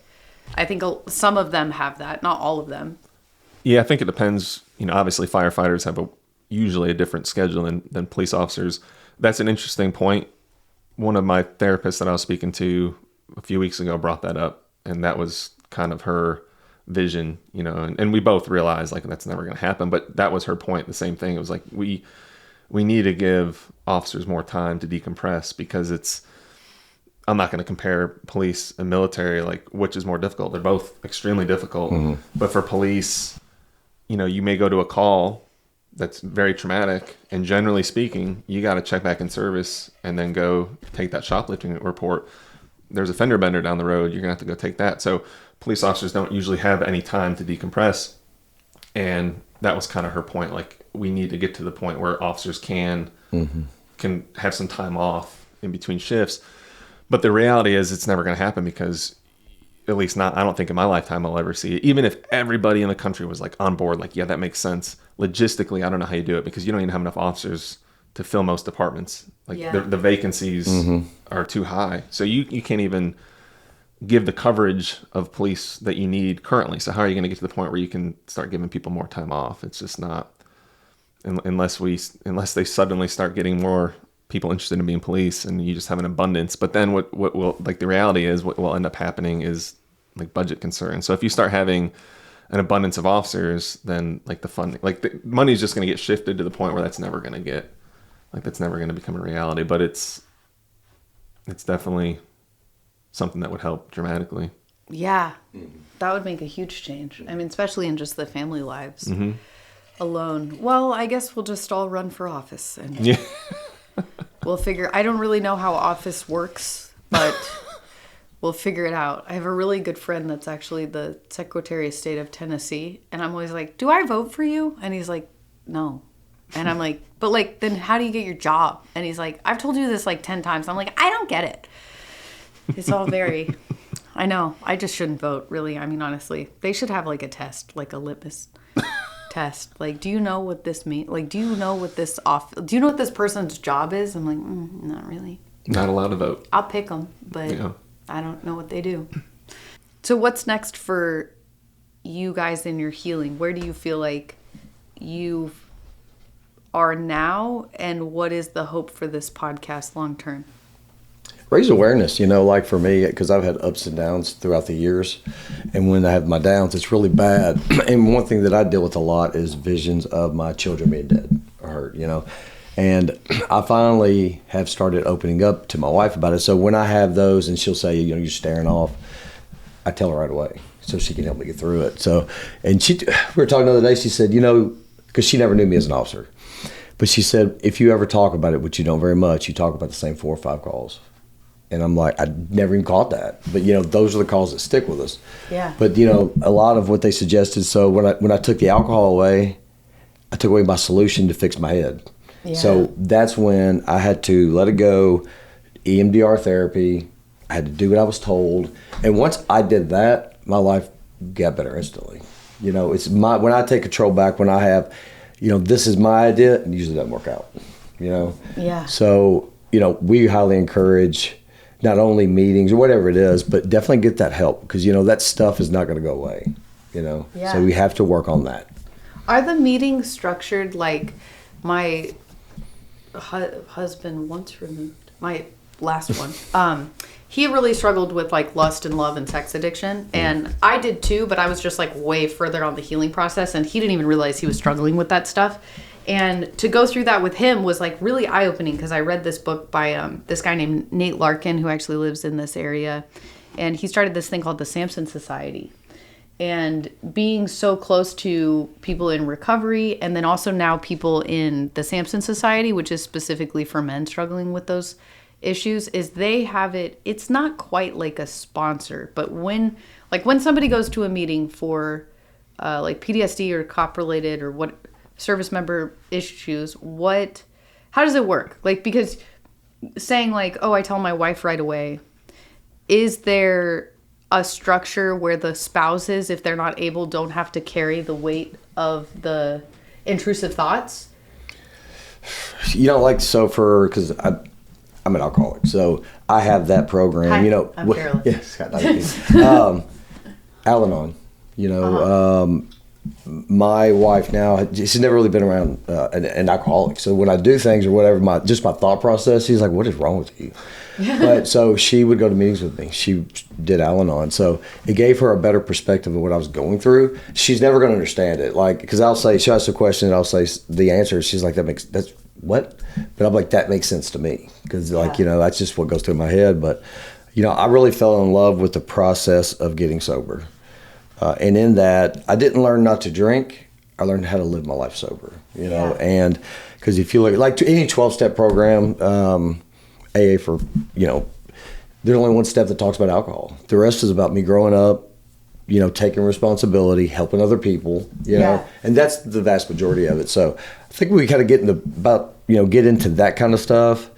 I think some of them have that, not all of them. Yeah, I think it depends. Obviously firefighters have usually a different schedule than police officers. That's an interesting point. One of my therapists that I was speaking to a few weeks ago brought that up, and that was kind of her vision, and we both realized like that's never going to happen, but that was her point. The same thing. It was like, we need to give officers more time to decompress, because I'm not going to compare police and military, like which is more difficult. They're both extremely difficult, but for police, you may go to a call that's very traumatic, and generally speaking, you got to check back in service and then go take that shoplifting report. There's a fender bender down the road. You're gonna have to go take that. So police officers don't usually have any time to decompress. And that was kind of her point. Like, we need to get to the point where officers can have some time off in between shifts. But the reality is it's never going to happen, because at least not, I don't think in my lifetime I'll ever see it. Even if everybody in the country was like on board, like, yeah, that makes sense. Logistically, I don't know how you do it, because you don't even have enough officers to fill most departments. Like the vacancies are too high. So you can't even give the coverage of police that you need currently. So how are you going to get to the point where you can start giving people more time off? It's just not, unless they suddenly start getting more people interested in being police and you just have an abundance. But then what will, like, the reality is what will end up happening is like budget concerns. So if you start having an abundance of officers, then like the funding, like the money is just going to get shifted to the point where that's never going to become a reality. But it's definitely something that would help dramatically. Yeah. That would make a huge change. I mean, especially in just the family lives alone. Well, I guess we'll just all run for office and we'll figure. I don't really know how office works, but we'll figure it out. I have a really good friend that's actually the Secretary of State of Tennessee. And I'm always like, do I vote for you? And he's like, no. And I'm like, but like, then how do you get your job? And he's like, I've told you this like 10 times. I'm like, I don't get it. It's all very... I know. I just shouldn't vote, really. I mean, honestly. They should have, like, a test, like a litmus test. Like, do you know what this means? Like, do you know what this do you know what this person's job is? I'm like, not really. Not allowed to vote. I'll pick them, but I don't know what they do. So what's next for you guys in your healing? Where do you feel like you are now, and what is the hope for this podcast long term? Raise awareness, like for me, because I've had ups and downs throughout the years. And when I have my downs, it's really bad. And one thing that I deal with a lot is visions of my children being dead or hurt, And I finally have started opening up to my wife about it. So when I have those and she'll say, you're staring off, I tell her right away so she can help me get through it. So, and we were talking the other day, she said, because she never knew me as an officer. But she said, if you ever talk about it, which you don't very much, you talk about the same 4 or 5 calls. And I'm like, I never even caught that. But, those are the calls that stick with us. Yeah. But, a lot of what they suggested, so when I took the alcohol away, I took away my solution to fix my head. Yeah. So that's when I had to let it go, EMDR therapy. I had to do what I was told. And once I did that, my life got better instantly. It's when I take control back, when I have, this is my idea, it usually doesn't work out, Yeah. So, we highly encourage not only meetings or whatever it is, but definitely get that help because, that stuff is not going to go away, Yeah. So we have to work on that. Are the meetings structured like my husband once removed, my last one, he really struggled with like lust and love and sex addiction. And I did too, but I was just like way further on the healing process and he didn't even realize he was struggling with that stuff. And to go through that with him was like really eye-opening because I read this book by this guy named Nate Larkin who actually lives in this area. And he started this thing called the Samson Society. And being so close to people in recovery and then also now people in the Samson Society, which is specifically for men struggling with those issues, is they have it's not quite like a sponsor, but when somebody goes to a meeting for like PTSD or cop-related or what service member issues, how does it work? Like, because saying like, oh, I tell my wife right away, is there a structure where the spouses, if they're not able, don't have to carry the weight of the intrusive thoughts? Because I'm an alcoholic, so I have that program. Hi, I'm Carollynn. Yes, Al-Anon. My wife now, she's never really been around an alcoholic. So when I do things or whatever, my thought process, she's like, what is wrong with you? But so she would go to meetings with me. She did Al-Anon. So it gave her a better perspective of what I was going through. She's never going to understand it. Like, because she'll ask a question and I'll say the answer. She's like, that's what? But I'm like, that makes sense to me. Because that's just what goes through my head. But, I really fell in love with the process of getting sober. And in that, I didn't learn not to drink. I learned how to live my life sober, And because if you look like to any 12-step program, AA for, there's only one step that talks about alcohol. The rest is about me growing up, taking responsibility, helping other people, and that's the vast majority of it. So I think we kind of get into that kind of stuff.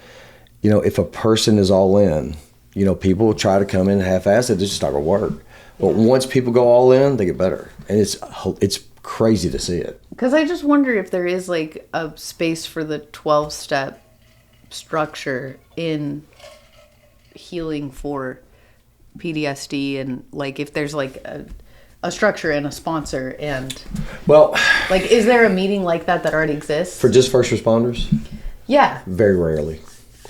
If a person is all in, people will try to come in half-assed, it's just not going to work. But once people go all in, they get better. And it's crazy to see it. Because I just wonder if there is like a space for the 12-step structure in healing for PTSD and like if there's like a structure and a sponsor and like is there a meeting like that already exists? For just first responders? Yeah. Very rarely.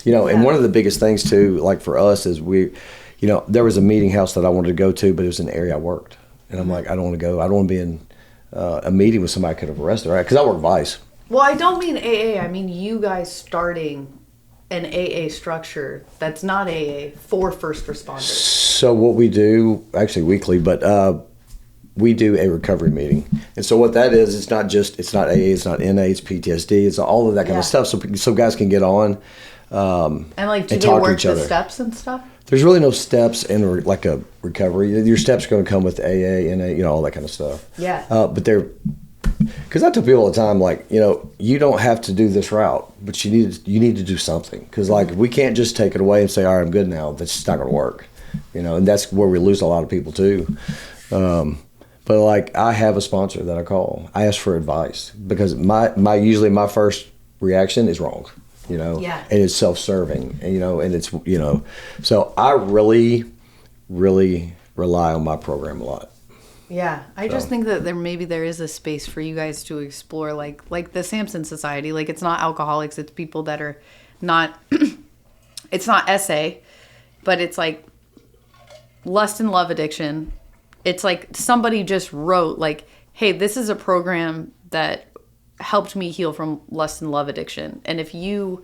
And one of the biggest things too, like for us is there was a meeting house that I wanted to go to, but it was an area I worked. And I'm like, I don't want to go. I don't want to be in a meeting with somebody I could have arrested, right? Because I work vice. Well, I don't mean AA. I mean you guys starting an AA structure that's not AA for first responders. So what we do, actually weekly, but we do a recovery meeting. And so what that is, it's not AA, it's not NA, it's PTSD, it's all of that kind of stuff. So guys can get on And like, do and they talk to work each the other. steps and stuff? There's really no steps in like a recovery. Your steps are going to come with AA, NA, all that kind of stuff. Yeah. But they're, because I tell people all the time, like, you don't have to do this route, but you need to do something. Because like, we can't just take it away and say, all right, I'm good now. That's just not going to work. And that's where we lose a lot of people too. But like, I have a sponsor that I call. I ask for advice because usually my first reaction is wrong. Yeah. And it's self-serving, and it's, so I really, really rely on my program a lot. Yeah, I just think that there is a space for you guys to explore, like the Samson Society. Like, it's not alcoholics; it's people that are not. It's not SA, but it's like lust and love addiction. It's like somebody just wrote, like, "Hey, this is a program that helped me heal from lust and love addiction." And if you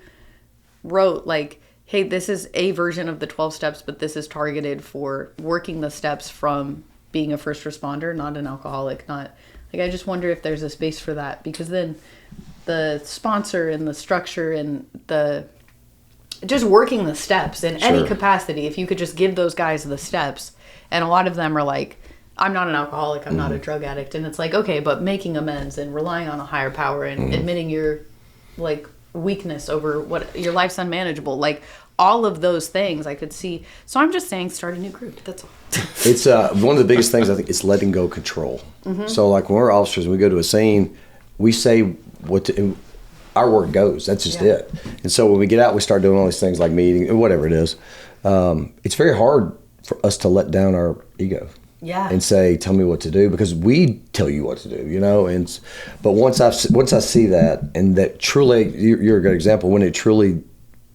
wrote like, "Hey, this is a version of the 12 steps, but this is targeted for working the steps from being a first responder, not an alcoholic," not like, I just wonder if there's a space for that, because then the sponsor and the structure and the just working the steps in any Sure. capacity, if you could just give those guys the steps, and a lot of them are like, "I'm not an alcoholic, I'm not a drug addict," and it's like, okay, but making amends and relying on a higher power and admitting your like weakness over what your life's unmanageable, like all of those things I could see. So I'm just saying, start a new group. That's all. It's one of the biggest things, I think, is letting go of control. So like, when we're officers and we go to a scene, we say our word goes. That's just it. And so when we get out, we start doing all these things like meeting, whatever it is. It's very hard for us to let down our ego. Yeah. And say, tell me what to do, because we tell you what to do, and but once I see that, and that truly, you're a good example, when it truly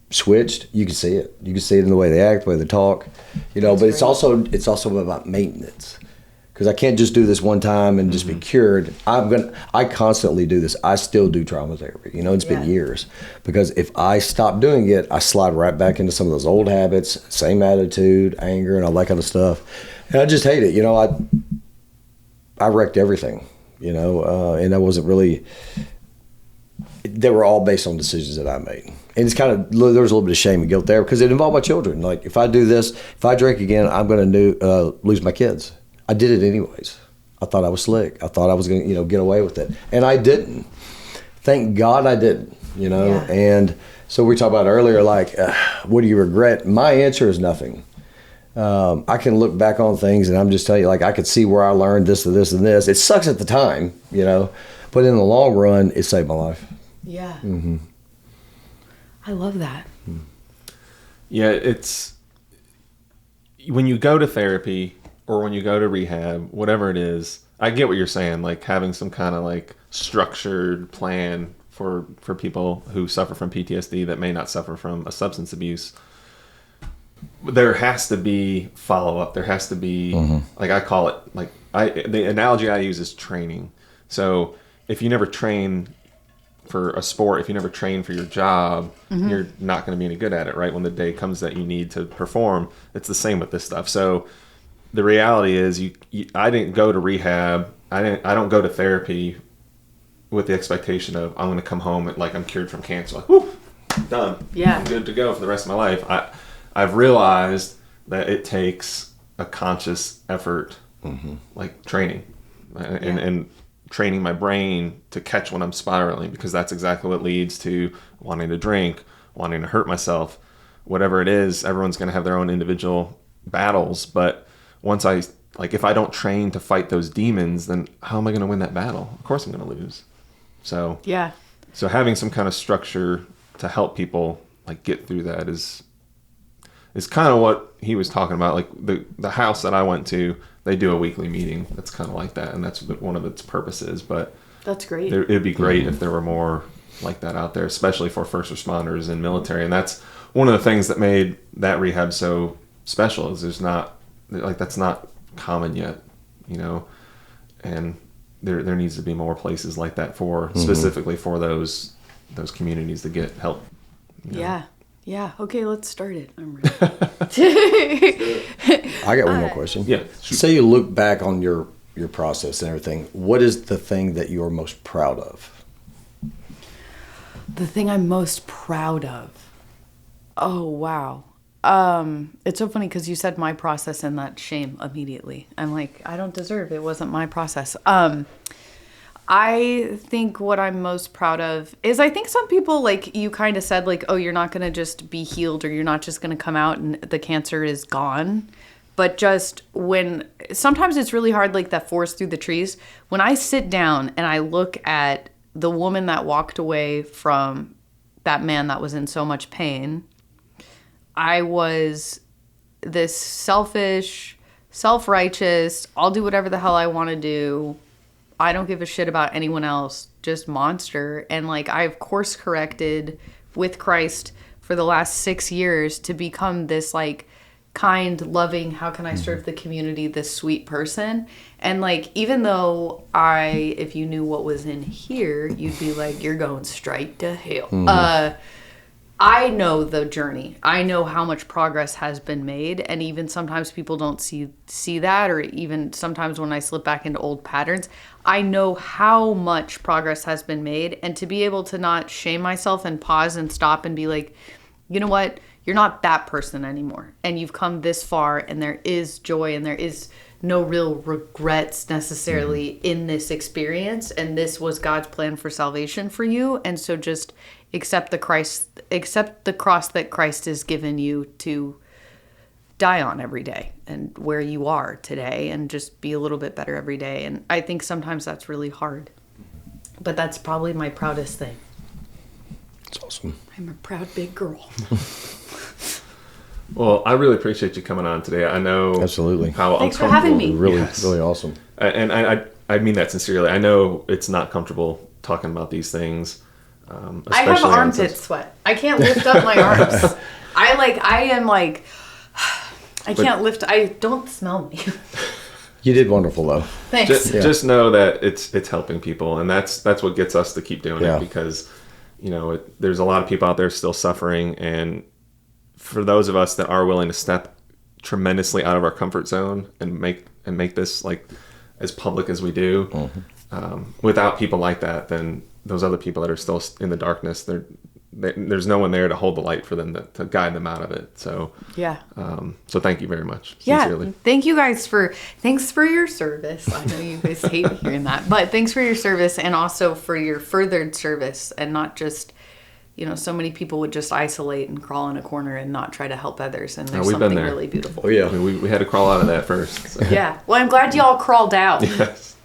switched, you can see it. You can see it in the way they act, the way they talk, but it's also about maintenance, because I can't just do this one time and just be cured. I constantly do this. I still do trauma therapy. It's been years, because if I stop doing it, I slide right back into some of those old habits, same attitude, anger, and all that kind of stuff. And I just hate it. I wrecked everything, and I wasn't really, they were all based on decisions that I made. And it's kind of, there was a little bit of shame and guilt there, because it involved my children. Like, if I do this, if I drink again, I'm going to lose my kids. I did it anyways. I thought I was slick. I thought I was going to, get away with it. And I didn't. Thank God I didn't, Yeah. And so we talked about earlier, like, what do you regret? My answer is nothing. I can look back on things, and I'm just telling you, like, I could see where I learned this and this and this. It sucks at the time, but in the long run, it saved my life. Yeah. Mm-hmm. I love that. Yeah, it's when you go to therapy or when you go to rehab, whatever it is, I get what you're saying, like having some kind of like structured plan for people who suffer from PTSD that may not suffer from a substance abuse. There has to be follow-up. There has to be, like, I call it, like, the analogy I use is training. So if you never train for a sport, if you never train for your job, you're not going to be any good at it, right? When the day comes that you need to perform, it's the same with this stuff. So the reality is, I didn't go to rehab. I don't go to therapy with the expectation of I'm going to come home and like I'm cured from cancer. Like, whoo, done. Yeah. I'm good to go for the rest of my life. I've realized that it takes a conscious effort, like training, and training my brain to catch when I'm spiraling, because that's exactly what leads to wanting to drink, wanting to hurt myself, whatever it is. Everyone's going to have their own individual battles, but if I don't train to fight those demons, then how am I going to win that battle? Of course I'm going to lose. So having some kind of structure to help people like get through that is kind of what he was talking about. Like the house that I went to, they do a weekly meeting that's kind of like that, and that's one of its purposes. But that's great. It'd be great if there were more like that out there, especially for first responders and military. And that's one of the things that made that rehab so special, is there's not, like, that's not common yet, and there needs to be more places like that for specifically for those communities to get help. Yeah. Yeah. Okay, let's start it. I'm ready. I got one more question. Yeah, shoot. Say you look back on your process and everything. What is the thing that you're most proud of? The thing I'm most proud of. Oh, wow. It's so funny because you said my process and that shame immediately. I'm like, I don't deserve. It wasn't my process. I think what I'm most proud of is I think some people, like you kind of said, like, oh, you're not going to just be healed or you're not just going to come out and the cancer is gone. But just when sometimes it's really hard, like that forest through the trees. When I sit down and I look at the woman that walked away from that man that was in so much pain, I was this selfish, self-righteous, I'll do whatever the hell I want to do. I don't give a shit about anyone else, just monster. And like I've course corrected with Christ for the last 6 years to become this like kind, loving, how can I serve the community, this sweet person. And like, even though if you knew what was in here, you'd be like, you're going straight to hell. I know the journey. I know how much progress has been made. And even sometimes people don't see that, or even sometimes when I slip back into old patterns, I know how much progress has been made. And to be able to not shame myself and pause and stop and be like, you know what? You're not that person anymore. And you've come this far and there is joy and there is no real regrets necessarily in this experience. And this was God's plan for salvation for you. And so just accept the cross that Christ has given you to die on every day and where you are today, and just be a little bit better every day. And I think sometimes that's really hard, but that's probably my proudest thing. It's awesome. I'm a proud big girl. Well, I really appreciate you coming on today. I know Absolutely. how Thanks for having me. Really, Yes. really awesome. And I mean that sincerely. I know it's not comfortable talking about these things. I have especially on armpit sweat. I can't lift up my arms. I can't lift. Don't smell me. You did wonderful, though. Thanks. Just know that it's helping people, and that's what gets us to keep doing Yeah. it, because there's a lot of people out there still suffering, and for those of us that are willing to step tremendously out of our comfort zone and make this like as public as we do, without people like that, then those other people that are still in the darkness, there's no one there to hold the light for them to guide them out of it. So Yeah. so thank you very much. Yeah. Sincerely. Thank you guys thanks for your service. I know you guys hate hearing that, but thanks for your service, and also for your furthered service, and not just, so many people would just isolate and crawl in a corner and not try to help others. And there's we've been something there. really beautiful. Oh, yeah. I mean, we had to crawl out of that first. So. Yeah. Well, I'm glad y'all crawled out. Yes.